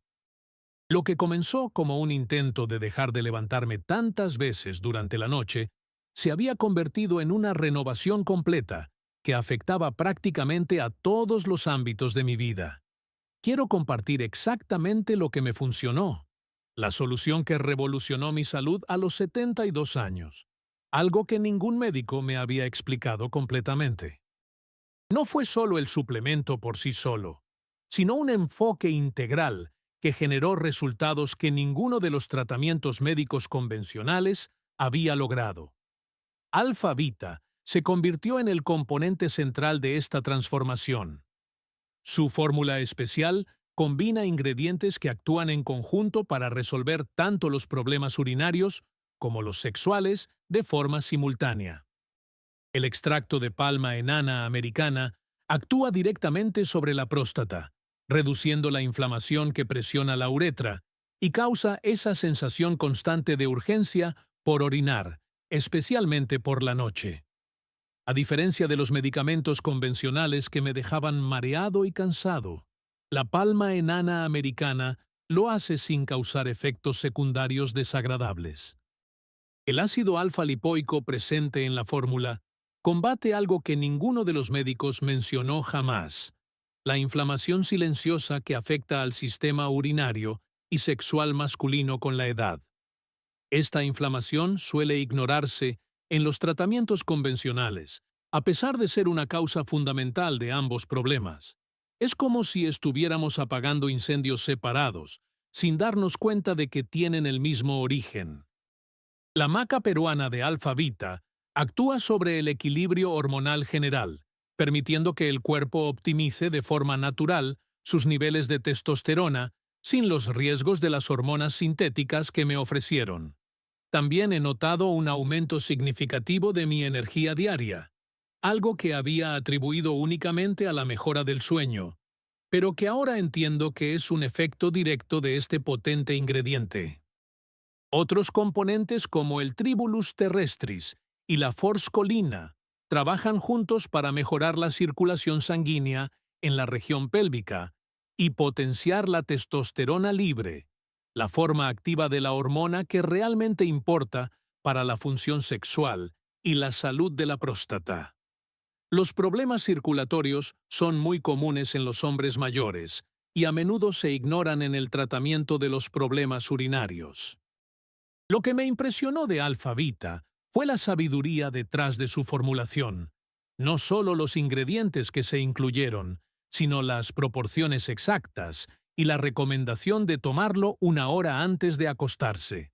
Lo que comenzó como un intento de dejar de levantarme tantas veces durante la noche, se había convertido en una renovación completa que afectaba prácticamente a todos los ámbitos de mi vida. Quiero compartir exactamente lo que me funcionó, la solución que revolucionó mi salud a los 72 años, algo que ningún médico me había explicado completamente. No fue solo el suplemento por sí solo, sino un enfoque integral que generó resultados que ninguno de los tratamientos médicos convencionales había logrado. Alfa Vita se convirtió en el componente central de esta transformación. Su fórmula especial combina ingredientes que actúan en conjunto para resolver tanto los problemas urinarios como los sexuales de forma simultánea. El extracto de palma enana americana actúa directamente sobre la próstata, reduciendo la inflamación que presiona la uretra y causa esa sensación constante de urgencia por orinar, especialmente por la noche. A diferencia de los medicamentos convencionales que me dejaban mareado y cansado, la palma enana americana lo hace sin causar efectos secundarios desagradables. El ácido alfa-lipoico presente en la fórmula combate algo que ninguno de los médicos mencionó jamás: la inflamación silenciosa que afecta al sistema urinario y sexual masculino con la edad. Esta inflamación suele ignorarse en los tratamientos convencionales, a pesar de ser una causa fundamental de ambos problemas. Es como si estuviéramos apagando incendios separados, sin darnos cuenta de que tienen el mismo origen. La maca peruana de Alfa Vita actúa sobre el equilibrio hormonal general, permitiendo que el cuerpo optimice de forma natural sus niveles de testosterona sin los riesgos de las hormonas sintéticas que me ofrecieron. También he notado un aumento significativo de mi energía diaria, algo que había atribuido únicamente a la mejora del sueño, pero que ahora entiendo que es un efecto directo de este potente ingrediente. Otros componentes como el Tribulus terrestris y la forscolina trabajan juntos para mejorar la circulación sanguínea en la región pélvica y potenciar la testosterona libre, la forma activa de la hormona que realmente importa para la función sexual y la salud de la próstata. Los problemas circulatorios son muy comunes en los hombres mayores y a menudo se ignoran en el tratamiento de los problemas urinarios. Lo que me impresionó de Alfa Vita fue la sabiduría detrás de su formulación. No solo los ingredientes que se incluyeron, sino las proporciones exactas y la recomendación de tomarlo una hora antes de acostarse.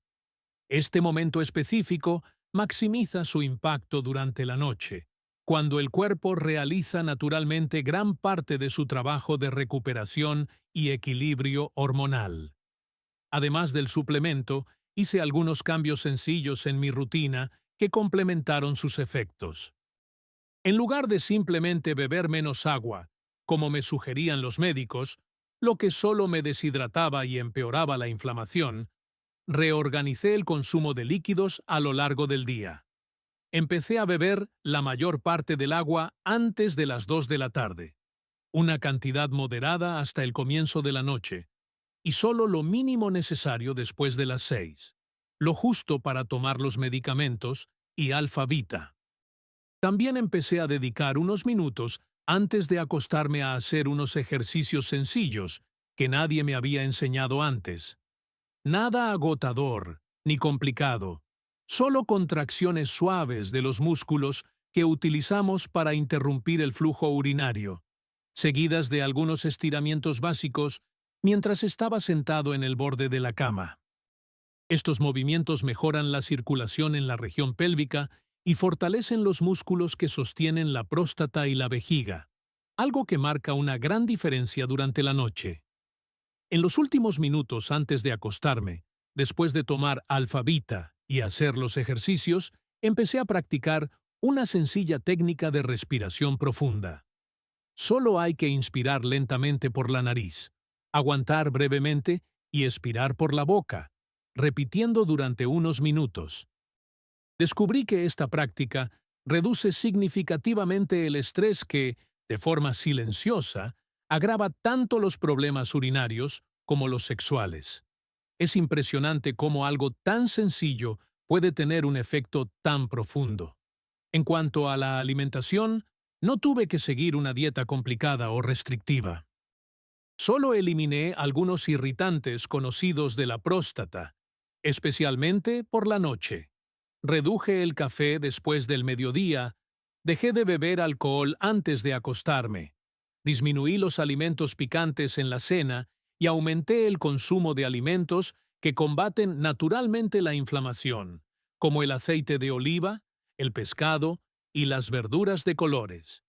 Este momento específico maximiza su impacto durante la noche, cuando el cuerpo realiza naturalmente gran parte de su trabajo de recuperación y equilibrio hormonal. Además del suplemento, hice algunos cambios sencillos en mi rutina que complementaron sus efectos. En lugar de simplemente beber menos agua, como me sugerían los médicos, lo que solo me deshidrataba y empeoraba la inflamación, reorganicé el consumo de líquidos a lo largo del día. Empecé a beber la mayor parte del agua antes de las 2 de la tarde, una cantidad moderada hasta el comienzo de la noche, y solo lo mínimo necesario después de las 6, lo justo para tomar los medicamentos y Alfa Vita. También empecé a dedicar unos minutos antes de acostarme a hacer unos ejercicios sencillos que nadie me había enseñado antes. Nada agotador ni complicado, solo contracciones suaves de los músculos que utilizamos para interrumpir el flujo urinario, seguidas de algunos estiramientos básicos mientras estaba sentado en el borde de la cama. Estos movimientos mejoran la circulación en la región pélvica y fortalecen los músculos que sostienen la próstata y la vejiga, algo que marca una gran diferencia durante la noche. En los últimos minutos antes de acostarme, después de tomar Alfa Vita y hacer los ejercicios, empecé a practicar una sencilla técnica de respiración profunda. Solo hay que inspirar lentamente por la nariz, aguantar brevemente y expirar por la boca, repitiendo durante unos minutos. Descubrí que esta práctica reduce significativamente el estrés que, de forma silenciosa, agrava tanto los problemas urinarios como los sexuales. Es impresionante cómo algo tan sencillo puede tener un efecto tan profundo. En cuanto a la alimentación, no tuve que seguir una dieta complicada o restrictiva. Solo eliminé algunos irritantes conocidos de la próstata, especialmente por la noche. Reduje el café después del mediodía, Dejé de beber alcohol antes de acostarme. Disminuí los alimentos picantes en la cena y aumenté el consumo de alimentos que combaten naturalmente la inflamación, como el aceite de oliva, el pescado y las verduras de colores.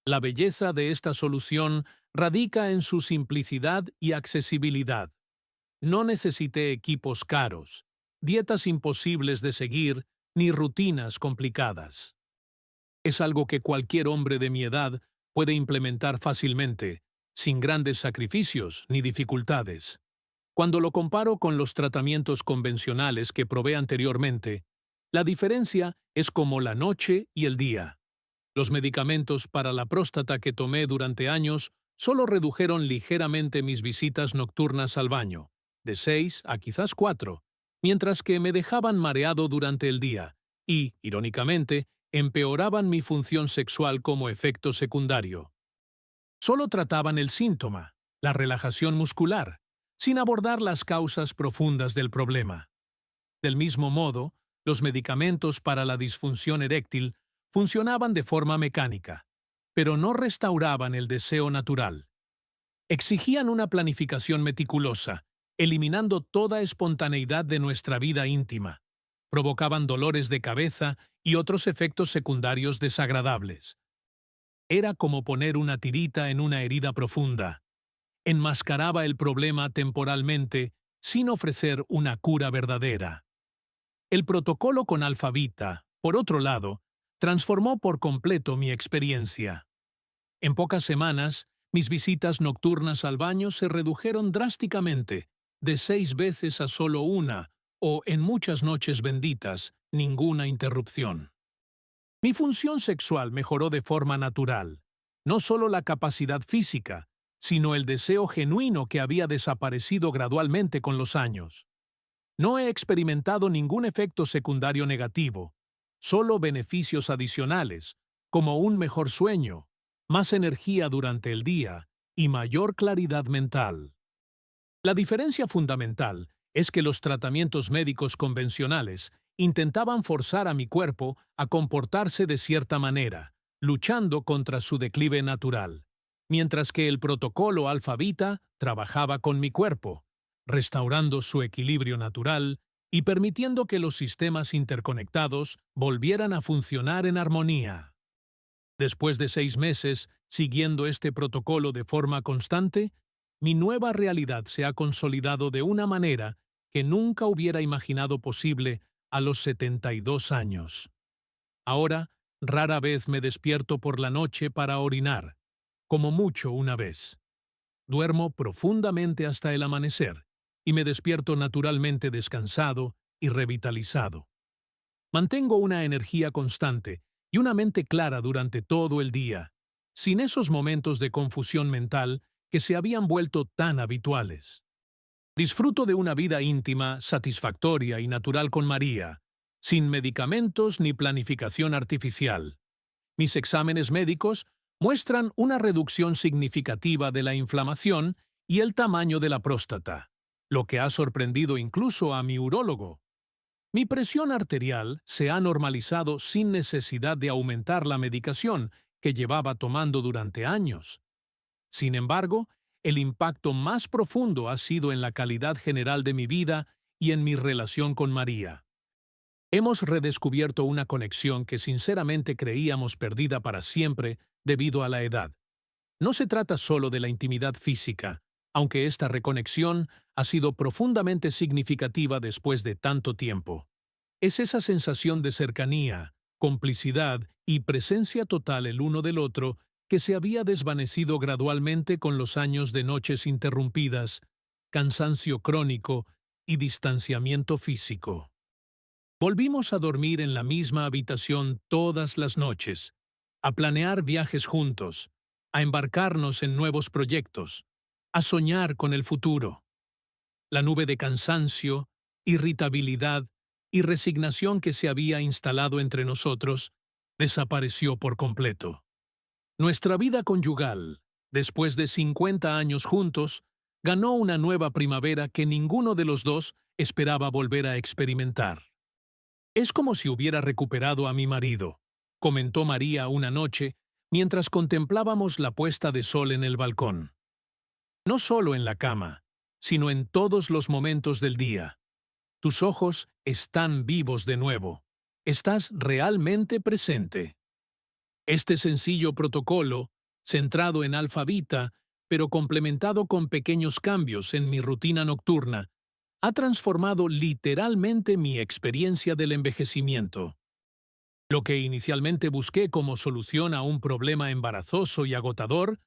La belleza de esta solución radica en su simplicidad y accesibilidad. No necesité equipos caros, dietas imposibles de seguir, ni rutinas complicadas. Es algo que cualquier hombre de mi edad puede implementar fácilmente, sin grandes sacrificios ni dificultades. Cuando lo comparo con los tratamientos convencionales que probé anteriormente, la diferencia es como la noche y el día. Los medicamentos para la próstata que tomé durante años solo redujeron ligeramente mis visitas nocturnas al baño, de 6 a quizás 4, mientras que me dejaban mareado durante el día y, irónicamente, empeoraban mi función sexual como efecto secundario. Solo trataban el síntoma, la relajación muscular, sin abordar las causas profundas del problema. Del mismo modo, los medicamentos para la disfunción eréctil funcionaban de forma mecánica, pero no restauraban el deseo natural. Exigían una planificación meticulosa, eliminando toda espontaneidad de nuestra vida íntima. Provocaban dolores de cabeza y otros efectos secundarios desagradables. Era como poner una tirita en una herida profunda. Enmascaraba el problema temporalmente sin ofrecer una cura verdadera. El protocolo con alfa-beta, por otro lado, transformó por completo mi experiencia. En pocas semanas, mis visitas nocturnas al baño se redujeron drásticamente, de 6 veces a solo una, o en muchas noches benditas, ninguna interrupción. Mi función sexual mejoró de forma natural, no solo la capacidad física, sino el deseo genuino que había desaparecido gradualmente con los años. No he experimentado ningún efecto secundario negativo, solo beneficios adicionales, como un mejor sueño, más energía durante el día y mayor claridad mental. La diferencia fundamental es que los tratamientos médicos convencionales intentaban forzar a mi cuerpo a comportarse de cierta manera, luchando contra su declive natural, mientras que el protocolo alfa-beta trabajaba con mi cuerpo, restaurando su equilibrio natural y permitiendo que los sistemas interconectados volvieran a funcionar en armonía. Después de 6 meses siguiendo este protocolo de forma constante, mi nueva realidad se ha consolidado de una manera que nunca hubiera imaginado posible a los 72 años. Ahora, rara vez me despierto por la noche para orinar, como mucho una vez. Duermo profundamente hasta el amanecer y me despierto naturalmente descansado y revitalizado. Mantengo una energía constante y una mente clara durante todo el día, sin esos momentos de confusión mental que se habían vuelto tan habituales. Disfruto de una vida íntima, satisfactoria y natural con María, sin medicamentos ni planificación artificial. Mis exámenes médicos muestran una reducción significativa de la inflamación y el tamaño de la próstata, lo que ha sorprendido incluso a mi urólogo. Mi presión arterial se ha normalizado sin necesidad de aumentar la medicación que llevaba tomando durante años. Sin embargo, el impacto más profundo ha sido en la calidad general de mi vida y en mi relación con María. Hemos redescubierto una conexión que sinceramente creíamos perdida para siempre debido a la edad. No se trata solo de la intimidad física, aunque esta reconexión ha sido profundamente significativa después de tanto tiempo. Es esa sensación de cercanía, complicidad y presencia total el uno del otro que se había desvanecido gradualmente con los años de noches interrumpidas, cansancio crónico y distanciamiento físico. Volvimos a dormir en la misma habitación todas las noches, a planear viajes juntos, a embarcarnos en nuevos proyectos, a soñar con el futuro. La nube de cansancio, irritabilidad y resignación que se había instalado entre nosotros desapareció por completo. Nuestra vida conyugal, después de 50 años juntos, ganó una nueva primavera que ninguno de los dos esperaba volver a experimentar. Es como si hubiera recuperado a mi marido, comentó María una noche mientras contemplábamos la puesta de sol en el balcón. No solo en la cama, sino en todos los momentos del día. Tus ojos están vivos de nuevo. Estás realmente presente. Este sencillo protocolo, centrado en Alfa-Vita, pero complementado con pequeños cambios en mi rutina nocturna, ha transformado literalmente mi experiencia del envejecimiento. Lo que inicialmente busqué como solución a un problema embarazoso y agotador,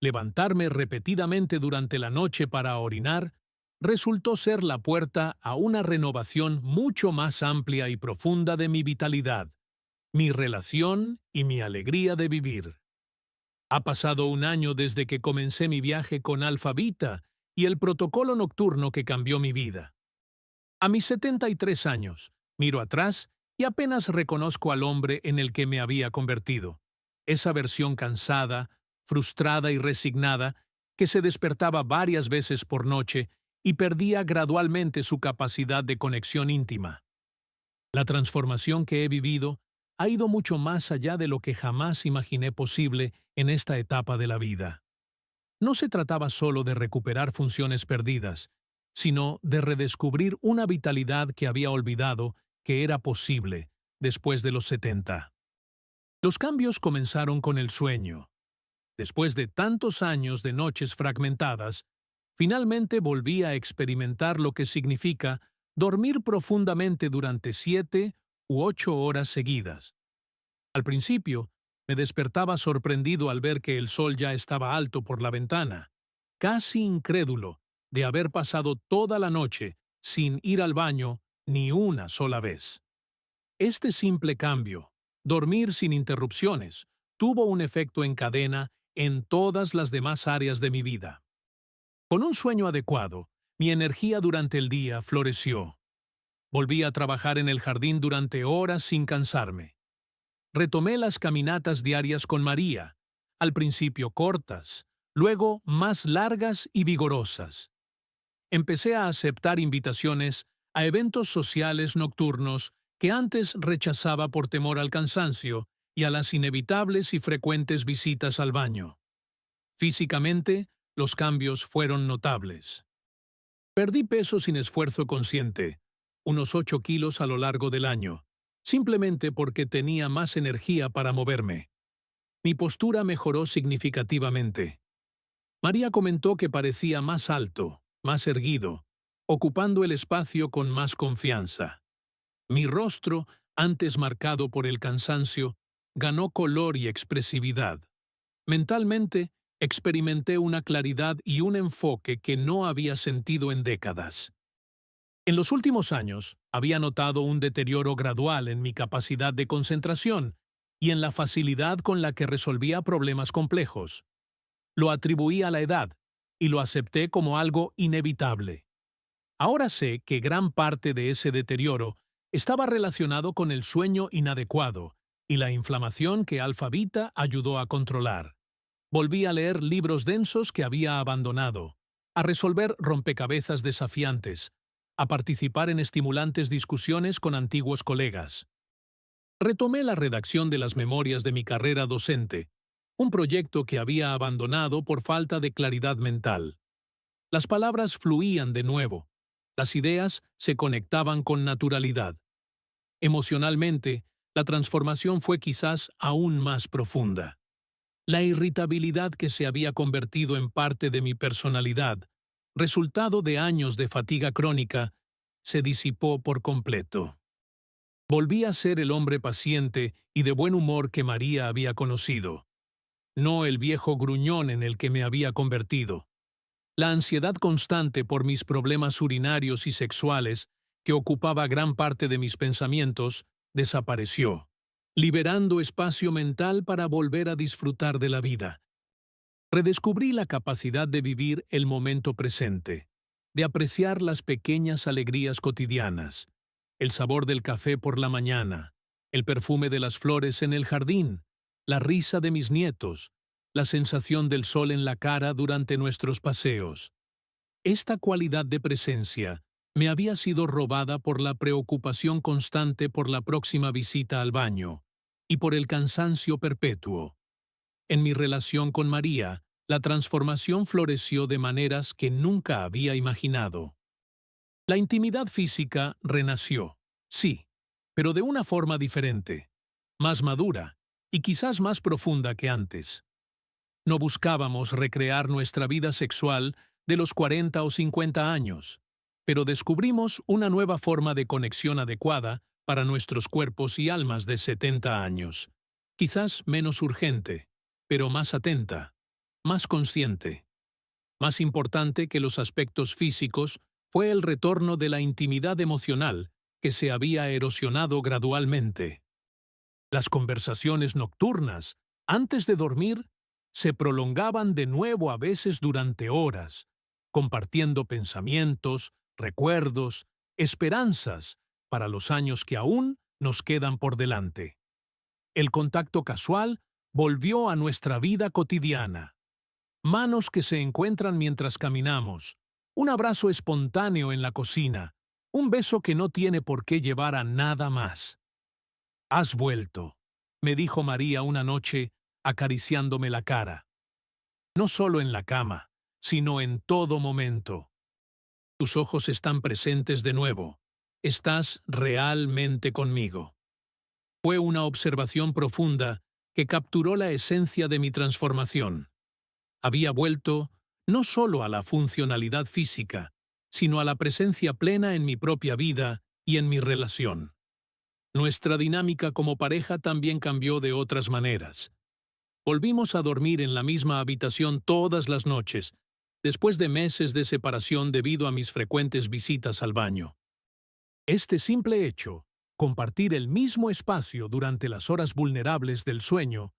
levantarme repetidamente durante la noche para orinar, resultó ser la puerta a una renovación mucho más amplia y profunda de mi vitalidad, mi relación y mi alegría de vivir. Ha pasado un año desde que comencé mi viaje con Alfa-Vita y el protocolo nocturno que cambió mi vida. A mis 73 años, miro atrás y apenas reconozco al hombre en el que me había convertido. Esa versión cansada, frustrada y resignada, que se despertaba varias veces por noche y perdía gradualmente su capacidad de conexión íntima. La transformación que he vivido ha ido mucho más allá de lo que jamás imaginé posible en esta etapa de la vida. No se trataba solo de recuperar funciones perdidas, sino de redescubrir una vitalidad que había olvidado que era posible después de los 70. Los cambios comenzaron con el sueño. Después de tantos años de noches fragmentadas, finalmente volví a experimentar lo que significa dormir profundamente durante 7 u 8 horas seguidas. Al principio, me despertaba sorprendido al ver que el sol ya estaba alto por la ventana, casi incrédulo de haber pasado toda la noche sin ir al baño ni una sola vez. Este simple cambio, dormir sin interrupciones, tuvo un efecto en cadena en todas las demás áreas de mi vida. Con un sueño adecuado, mi energía durante el día floreció. Volví a trabajar en el jardín durante horas sin cansarme. Retomé las caminatas diarias con María, al principio cortas, luego más largas y vigorosas. Empecé a aceptar invitaciones a eventos sociales nocturnos que antes rechazaba por temor al cansancio y a las inevitables y frecuentes visitas al baño. Físicamente, los cambios fueron notables. Perdí peso sin esfuerzo consciente, unos 8 kilos a lo largo del año, simplemente porque tenía más energía para moverme. Mi postura mejoró significativamente. María comentó que parecía más alto, más erguido, ocupando el espacio con más confianza. Mi rostro, antes marcado por el cansancio, ganó color y expresividad. Mentalmente, experimenté una claridad y un enfoque que no había sentido en décadas. En los últimos años, había notado un deterioro gradual en mi capacidad de concentración y en la facilidad con la que resolvía problemas complejos. Lo atribuí a la edad y lo acepté como algo inevitable. Ahora sé que gran parte de ese deterioro estaba relacionado con el sueño inadecuado y la inflamación que Alfa-Vita ayudó a controlar. Volví a leer libros densos que había abandonado, a resolver rompecabezas desafiantes, a participar en estimulantes discusiones con antiguos colegas. Retomé la redacción de las memorias de mi carrera docente, un proyecto que había abandonado por falta de claridad mental. Las palabras fluían de nuevo, las ideas se conectaban con naturalidad. Emocionalmente, la transformación fue quizás aún más profunda. La irritabilidad que se había convertido en parte de mi personalidad, resultado de años de fatiga crónica, se disipó por completo. Volví a ser el hombre paciente y de buen humor que María había conocido, no el viejo gruñón en el que me había convertido. La ansiedad constante por mis problemas urinarios y sexuales, que ocupaba gran parte de mis pensamientos, desapareció, liberando espacio mental para volver a disfrutar de la vida. Redescubrí la capacidad de vivir el momento presente, de apreciar las pequeñas alegrías cotidianas, el sabor del café por la mañana, el perfume de las flores en el jardín, la risa de mis nietos, la sensación del sol en la cara durante nuestros paseos. Esta cualidad de presencia me había sido robada por la preocupación constante por la próxima visita al baño, y por el cansancio perpetuo. En mi relación con María, la transformación floreció de maneras que nunca había imaginado. La intimidad física renació, sí, pero de una forma diferente, más madura y quizás más profunda que antes. No buscábamos recrear nuestra vida sexual de los 40 o 50 años, pero descubrimos una nueva forma de conexión adecuada para nuestros cuerpos y almas de 70 años, quizás menos urgente, pero más atenta, más consciente. Más importante que los aspectos físicos fue el retorno de la intimidad emocional que se había erosionado gradualmente. Las conversaciones nocturnas, antes de dormir, se prolongaban de nuevo a veces durante horas, compartiendo pensamientos, recuerdos, esperanzas para los años que aún nos quedan por delante. El contacto casual volvió a nuestra vida cotidiana. Manos que se encuentran mientras caminamos, un abrazo espontáneo en la cocina, un beso que no tiene por qué llevar a nada más. «Has vuelto», me dijo María una noche, acariciándome la cara. No solo en la cama, sino en todo momento. Tus ojos están presentes de nuevo. Estás realmente conmigo. Fue una observación profunda que capturó la esencia de mi transformación. Había vuelto no solo a la funcionalidad física, sino a la presencia plena en mi propia vida y en mi relación. Nuestra dinámica como pareja también cambió de otras maneras. Volvimos a dormir en la misma habitación todas las noches, después de meses de separación debido a mis frecuentes visitas al baño. Este simple hecho, compartir el mismo espacio durante las horas vulnerables del sueño,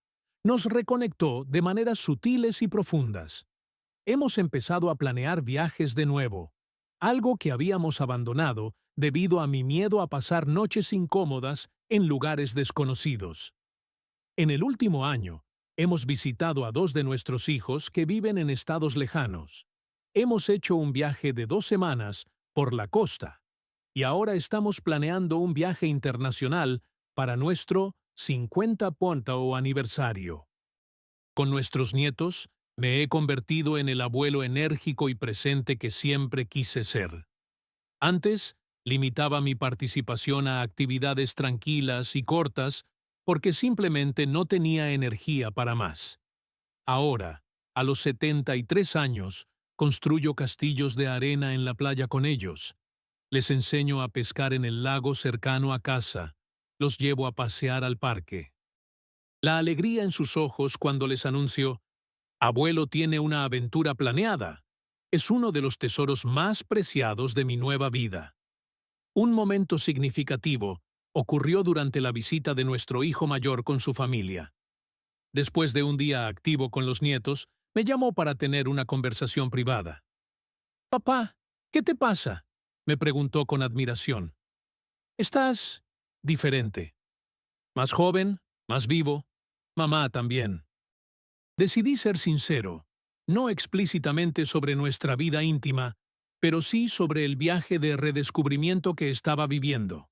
nos reconectó de maneras sutiles y profundas. Hemos empezado a planear viajes de nuevo, algo que habíamos abandonado debido a mi miedo a pasar noches incómodas en lugares desconocidos. En el último año, hemos visitado a 2 de nuestros hijos que viven en estados lejanos. Hemos hecho un viaje de 2 semanas por la costa y ahora estamos planeando un viaje internacional para nuestro 50º aniversario. Con nuestros nietos, me he convertido en el abuelo enérgico y presente que siempre quise ser. Antes, limitaba mi participación a actividades tranquilas y cortas porque simplemente no tenía energía para más. Ahora, a los 73 años, construyo castillos de arena en la playa con ellos. Les enseño a pescar en el lago cercano a casa. Los llevo a pasear al parque. La alegría en sus ojos cuando les anuncio: «Abuelo tiene una aventura planeada», es uno de los tesoros más preciados de mi nueva vida. Un momento significativo ocurrió durante la visita de nuestro hijo mayor con su familia. Después de un día activo con los nietos, me llamó para tener una conversación privada. «Papá, ¿qué te pasa?», me preguntó con admiración. «Estás diferente. Más joven, más vivo. Mamá también». Decidí ser sincero, no explícitamente sobre nuestra vida íntima, pero sí sobre el viaje de redescubrimiento que estaba viviendo.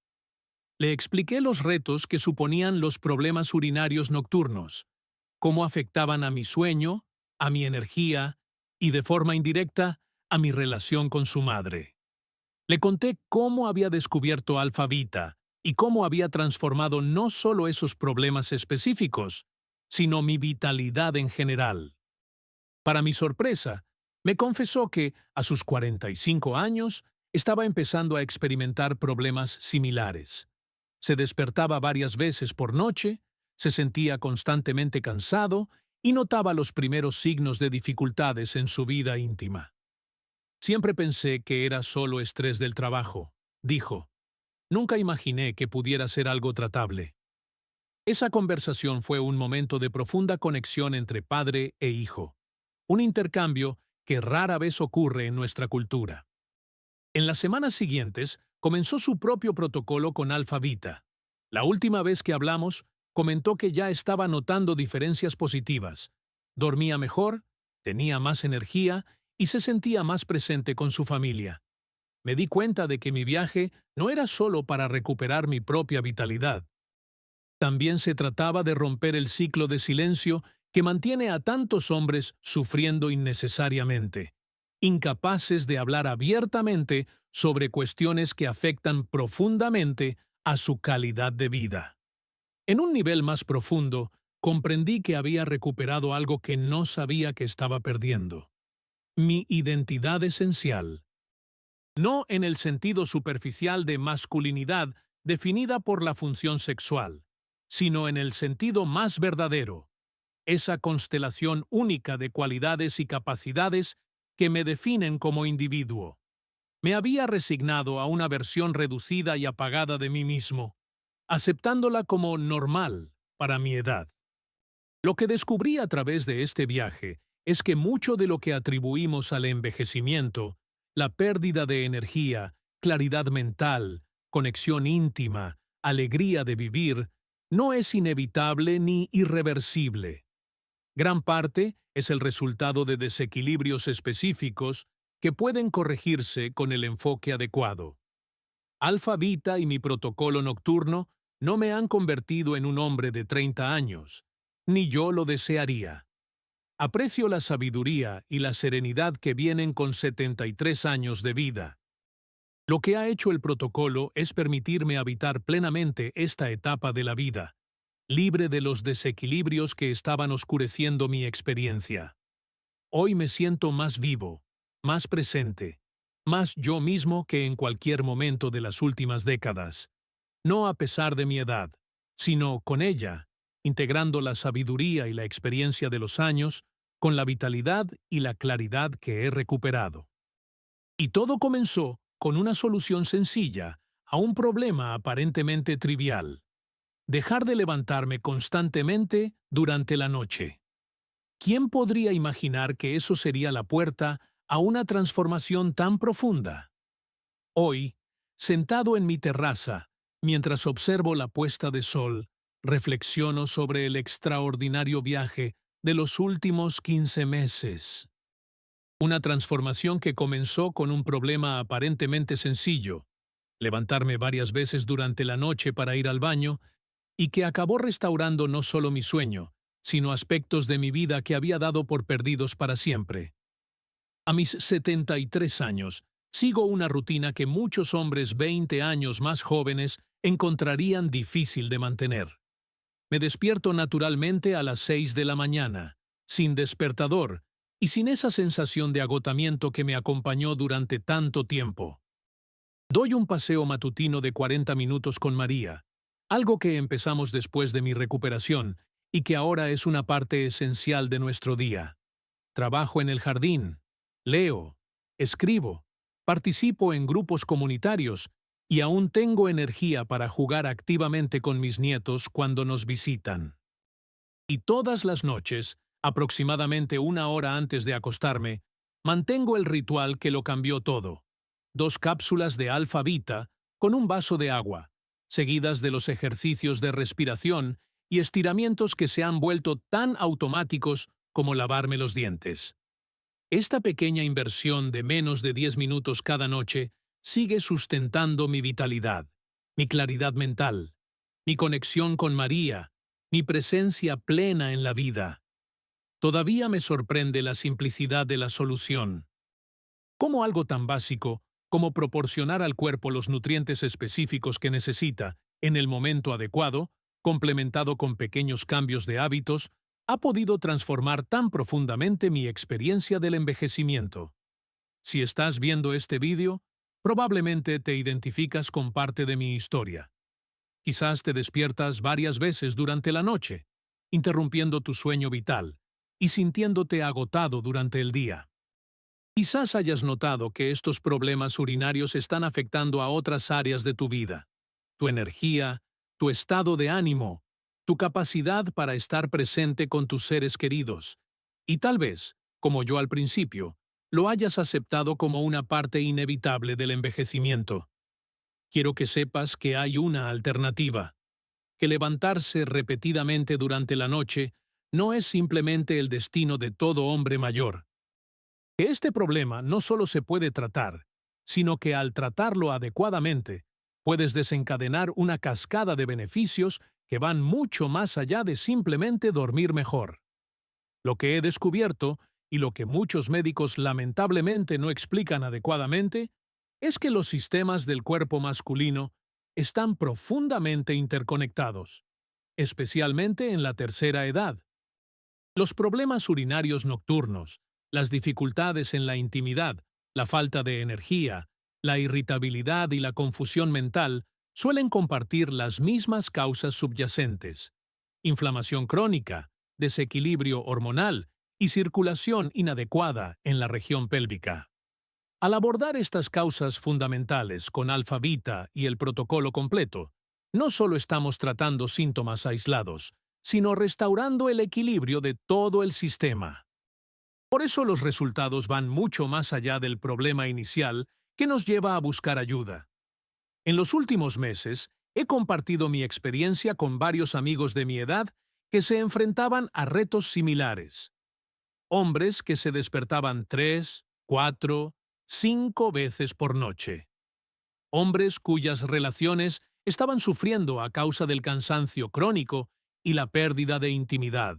Le expliqué los retos que suponían los problemas urinarios nocturnos, cómo afectaban a mi sueño, a mi energía y, de forma indirecta, a mi relación con su madre. Le conté cómo había descubierto Alfa Beta y cómo había transformado no solo esos problemas específicos, sino mi vitalidad en general. Para mi sorpresa, me confesó que, a sus 45 años, estaba empezando a experimentar problemas similares. Se despertaba varias veces por noche, se sentía constantemente cansado y notaba los primeros signos de dificultades en su vida íntima. «Siempre pensé que era solo estrés del trabajo», dijo. «Nunca imaginé que pudiera ser algo tratable». Esa conversación fue un momento de profunda conexión entre padre e hijo, un intercambio que rara vez ocurre en nuestra cultura. En las semanas siguientes, comenzó su propio protocolo con Alfa Beta. La última vez que hablamos, comentó que ya estaba notando diferencias positivas. Dormía mejor, tenía más energía y se sentía más presente con su familia. Me di cuenta de que mi viaje no era solo para recuperar mi propia vitalidad. También se trataba de romper el ciclo de silencio que mantiene a tantos hombres sufriendo innecesariamente, incapaces de hablar abiertamente sobre cuestiones que afectan profundamente a su calidad de vida. En un nivel más profundo, comprendí que había recuperado algo que no sabía que estaba perdiendo: mi identidad esencial. No en el sentido superficial de masculinidad definida por la función sexual, sino en el sentido más verdadero, esa constelación única de cualidades y capacidades que me definen como individuo. Me había resignado a una versión reducida y apagada de mí mismo, aceptándola como normal para mi edad. Lo que descubrí a través de este viaje es que mucho de lo que atribuimos al envejecimiento, la pérdida de energía, claridad mental, conexión íntima, alegría de vivir, no es inevitable ni irreversible. Gran parte es el resultado de desequilibrios específicos que pueden corregirse con el enfoque adecuado. Alfa Vita y mi protocolo nocturno no me han convertido en un hombre de 30 años, ni yo lo desearía. Aprecio la sabiduría y la serenidad que vienen con 73 años de vida. Lo que ha hecho el protocolo es permitirme habitar plenamente esta etapa de la vida, libre de los desequilibrios que estaban oscureciendo mi experiencia. Hoy me siento más vivo, más presente, más yo mismo que en cualquier momento de las últimas décadas, no a pesar de mi edad, sino con ella, integrando la sabiduría y la experiencia de los años con la vitalidad y la claridad que he recuperado. Y todo comenzó con una solución sencilla a un problema aparentemente trivial: dejar de levantarme constantemente durante la noche. ¿Quién podría imaginar que eso sería la puerta a una transformación tan profunda? Hoy, sentado en mi terraza, mientras observo la puesta de sol, reflexiono sobre el extraordinario viaje de los últimos 15 meses. Una transformación que comenzó con un problema aparentemente sencillo: levantarme varias veces durante la noche para ir al baño, y que acabó restaurando no solo mi sueño, sino aspectos de mi vida que había dado por perdidos para siempre. A mis 73 años, sigo una rutina que muchos hombres 20 años más jóvenes encontrarían difícil de mantener. Me despierto naturalmente a las 6 de la mañana, sin despertador y sin esa sensación de agotamiento que me acompañó durante tanto tiempo. Doy un paseo matutino de 40 minutos con María, algo que empezamos después de mi recuperación y que ahora es una parte esencial de nuestro día. Trabajo en el jardín, leo, escribo, participo en grupos comunitarios y aún tengo energía para jugar activamente con mis nietos cuando nos visitan. Y todas las noches, aproximadamente una hora antes de acostarme, mantengo el ritual que lo cambió todo: 2 cápsulas de Alfa Vita con un vaso de agua, seguidas de los ejercicios de respiración y estiramientos que se han vuelto tan automáticos como lavarme los dientes. Esta pequeña inversión de menos de 10 minutos cada noche sigue sustentando mi vitalidad, mi claridad mental, mi conexión con María, mi presencia plena en la vida. Todavía me sorprende la simplicidad de la solución. ¿Cómo algo tan básico como proporcionar al cuerpo los nutrientes específicos que necesita en el momento adecuado, complementado con pequeños cambios de hábitos, ha podido transformar tan profundamente mi experiencia del envejecimiento? Si estás viendo este vídeo, probablemente te identificas con parte de mi historia. Quizás te despiertas varias veces durante la noche, interrumpiendo tu sueño vital y sintiéndote agotado durante el día. Quizás hayas notado que estos problemas urinarios están afectando a otras áreas de tu vida: tu energía, tu estado de ánimo, tu capacidad para estar presente con tus seres queridos, y tal vez, como yo al principio, lo hayas aceptado como una parte inevitable del envejecimiento. Quiero que sepas que hay una alternativa: que levantarse repetidamente durante la noche no es simplemente el destino de todo hombre mayor. Que este problema no solo se puede tratar, sino que al tratarlo adecuadamente, puedes desencadenar una cascada de beneficios que van mucho más allá de simplemente dormir mejor. Lo que he descubierto, y lo que muchos médicos lamentablemente no explican adecuadamente, es que los sistemas del cuerpo masculino están profundamente interconectados, especialmente en la tercera edad. Los problemas urinarios nocturnos, las dificultades en la intimidad, la falta de energía, la irritabilidad y la confusión mental suelen compartir las mismas causas subyacentes: inflamación crónica, desequilibrio hormonal y circulación inadecuada en la región pélvica. Al abordar estas causas fundamentales con alfa-beta y el protocolo completo, no solo estamos tratando síntomas aislados, sino restaurando el equilibrio de todo el sistema. Por eso los resultados van mucho más allá del problema inicial que nos lleva a buscar ayuda. En los últimos meses, he compartido mi experiencia con varios amigos de mi edad que se enfrentaban a retos similares. Hombres que se despertaban 3, 4, 5 veces por noche. Hombres cuyas relaciones estaban sufriendo a causa del cansancio crónico y la pérdida de intimidad.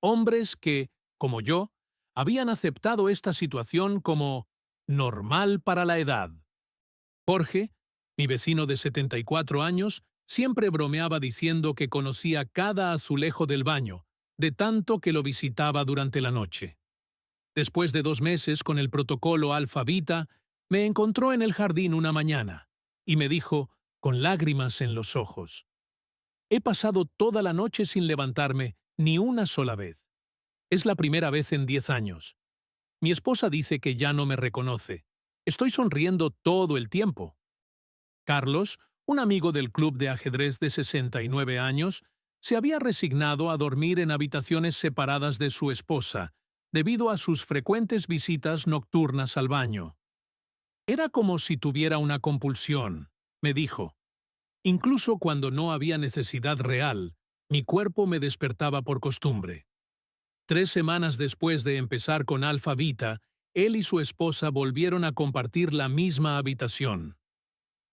Hombres que, como yo, habían aceptado esta situación como normal para la edad. Jorge, mi vecino de 74 años, siempre bromeaba diciendo que conocía cada azulejo del baño, de tanto que lo visitaba durante la noche. Después de 2 meses con el protocolo alfa-beta, me encontró en el jardín una mañana y me dijo, con lágrimas en los ojos: «He pasado toda la noche sin levantarme ni una sola vez. Es la primera vez en 10 años. Mi esposa dice que ya no me reconoce. Estoy sonriendo todo el tiempo». Carlos, un amigo del club de ajedrez de 69 años, se había resignado a dormir en habitaciones separadas de su esposa, debido a sus frecuentes visitas nocturnas al baño. Era como si tuviera una compulsión, me dijo. Incluso cuando no había necesidad real, mi cuerpo me despertaba por costumbre. 3 semanas después de empezar con alfa-beta, él y su esposa volvieron a compartir la misma habitación.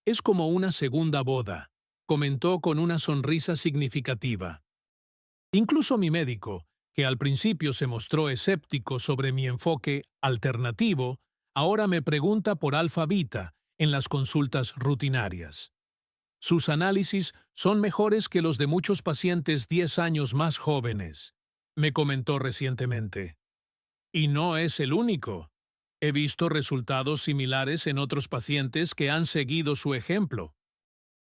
«Es como una segunda boda», comentó con una sonrisa significativa. Incluso mi médico, que al principio se mostró escéptico sobre mi enfoque alternativo, ahora me pregunta por alfa-beta en las consultas rutinarias. Sus análisis son mejores que los de muchos pacientes 10 años más jóvenes, me comentó recientemente. Y no es el único. He visto resultados similares en otros pacientes que han seguido su ejemplo.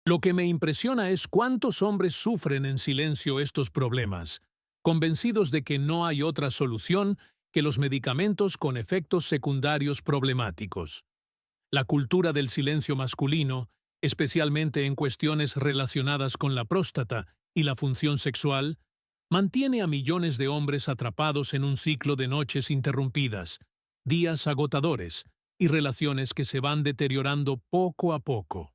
Lo que me impresiona es cuántos hombres sufren en silencio estos problemas, convencidos de que no hay otra solución que los medicamentos con efectos secundarios problemáticos. La cultura del silencio masculino, especialmente en cuestiones relacionadas con la próstata y la función sexual, mantiene a millones de hombres atrapados en un ciclo de noches interrumpidas, días agotadores y relaciones que se van deteriorando poco a poco.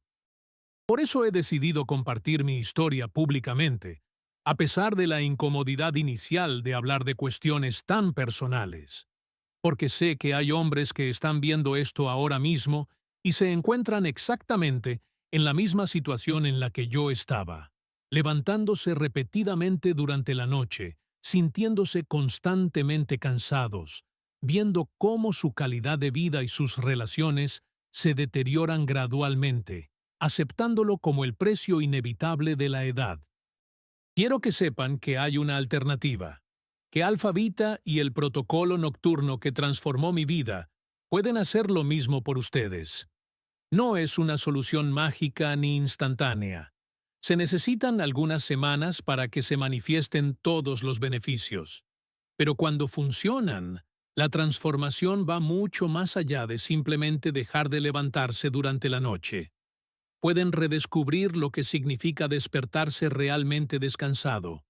Por eso he decidido compartir mi historia públicamente, a pesar de la incomodidad inicial de hablar de cuestiones tan personales. Porque sé que hay hombres que están viendo esto ahora mismo y se encuentran exactamente en la misma situación en la que yo estaba, levantándose repetidamente durante la noche, sintiéndose constantemente cansados, viendo cómo su calidad de vida y sus relaciones se deterioran gradualmente, aceptándolo como el precio inevitable de la edad. Quiero que sepan que hay una alternativa, que alfa-beta y el protocolo nocturno que transformó mi vida pueden hacer lo mismo por ustedes. No es una solución mágica ni instantánea. Se necesitan algunas semanas para que se manifiesten todos los beneficios. Pero cuando funcionan, la transformación va mucho más allá de simplemente dejar de levantarse durante la noche. Pueden redescubrir lo que significa despertarse realmente descansado,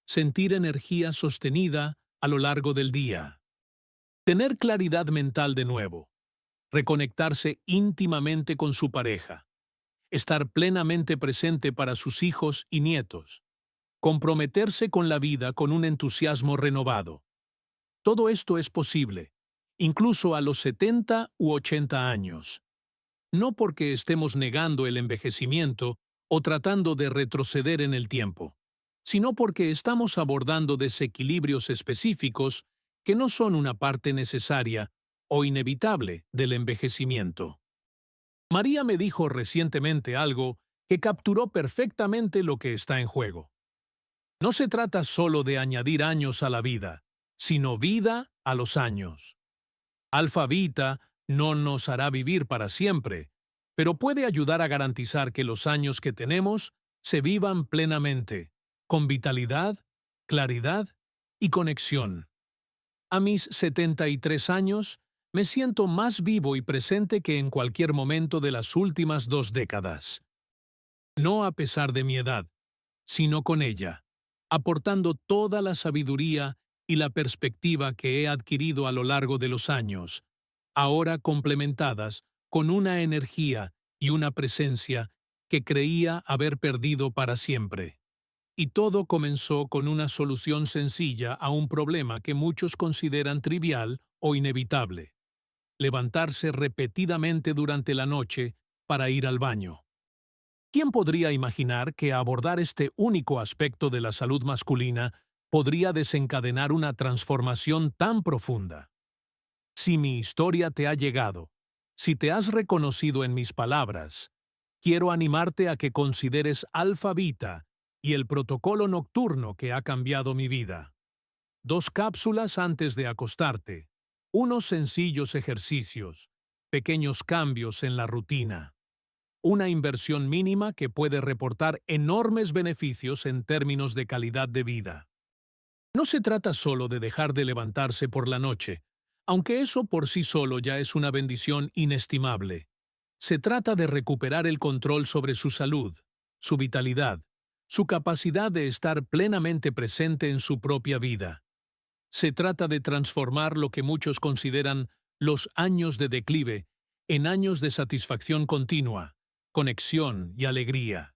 sentir energía sostenida a lo largo del día, tener claridad mental de nuevo, reconectarse íntimamente con su pareja, estar plenamente presente para sus hijos y nietos, comprometerse con la vida con un entusiasmo renovado. Todo esto es posible, incluso a los 70 u 80 años. No porque estemos negando el envejecimiento o tratando de retroceder en el tiempo, sino porque estamos abordando desequilibrios específicos que no son una parte necesaria o inevitable del envejecimiento. María me dijo recientemente algo que capturó perfectamente lo que está en juego. No se trata solo de añadir años a la vida, sino vida a los años. Alfa Vita no nos hará vivir para siempre, pero puede ayudar a garantizar que los años que tenemos se vivan plenamente, con vitalidad, claridad y conexión. A mis 73 años, me siento más vivo y presente que en cualquier momento de las últimas 2 décadas. No a pesar de mi edad, sino con ella, aportando toda la sabiduría y la perspectiva que he adquirido a lo largo de los años, ahora complementadas con una energía y una presencia que creía haber perdido para siempre. Y todo comenzó con una solución sencilla a un problema que muchos consideran trivial o inevitable: levantarse repetidamente durante la noche para ir al baño. ¿Quién podría imaginar que abordar este único aspecto de la salud masculina podría desencadenar una transformación tan profunda? Si mi historia te ha llegado, si te has reconocido en mis palabras, quiero animarte a que consideres Alfa Vita y el protocolo nocturno que ha cambiado mi vida. 2 cápsulas antes de acostarte, unos sencillos ejercicios, pequeños cambios en la rutina. Una inversión mínima que puede reportar enormes beneficios en términos de calidad de vida. No se trata solo de dejar de levantarse por la noche, aunque eso por sí solo ya es una bendición inestimable. Se trata de recuperar el control sobre su salud, su vitalidad, su capacidad de estar plenamente presente en su propia vida. Se trata de transformar lo que muchos consideran los años de declive en años de satisfacción continua, conexión y alegría.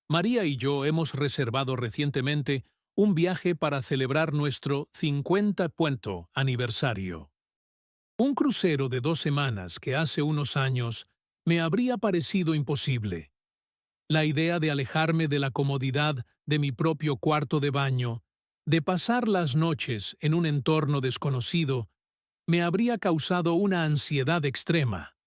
María y yo hemos reservado recientemente un viaje para celebrar nuestro 50º aniversario. Un crucero de 2 semanas que hace unos años me habría parecido imposible. La idea de alejarme de la comodidad de mi propio cuarto de baño, de pasar las noches en un entorno desconocido, me habría causado una ansiedad extrema.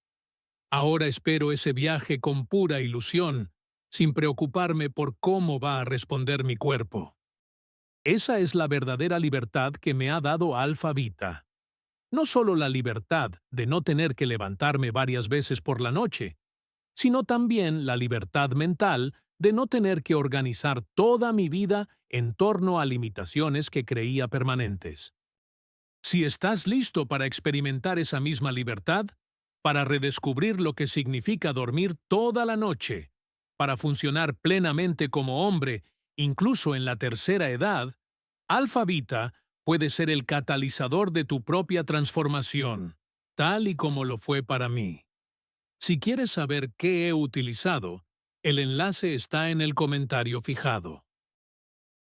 Ahora espero ese viaje con pura ilusión, sin preocuparme por cómo va a responder mi cuerpo. Esa es la verdadera libertad que me ha dado Alfa Vita. No solo la libertad de no tener que levantarme varias veces por la noche, sino también la libertad mental de no tener que organizar toda mi vida en torno a limitaciones que creía permanentes. Si estás listo para experimentar esa misma libertad, para redescubrir lo que significa dormir toda la noche, para funcionar plenamente como hombre, incluso en la tercera edad, Alfa Vita puede ser el catalizador de tu propia transformación, tal y como lo fue para mí. Si quieres saber qué he utilizado, el enlace está en el comentario fijado.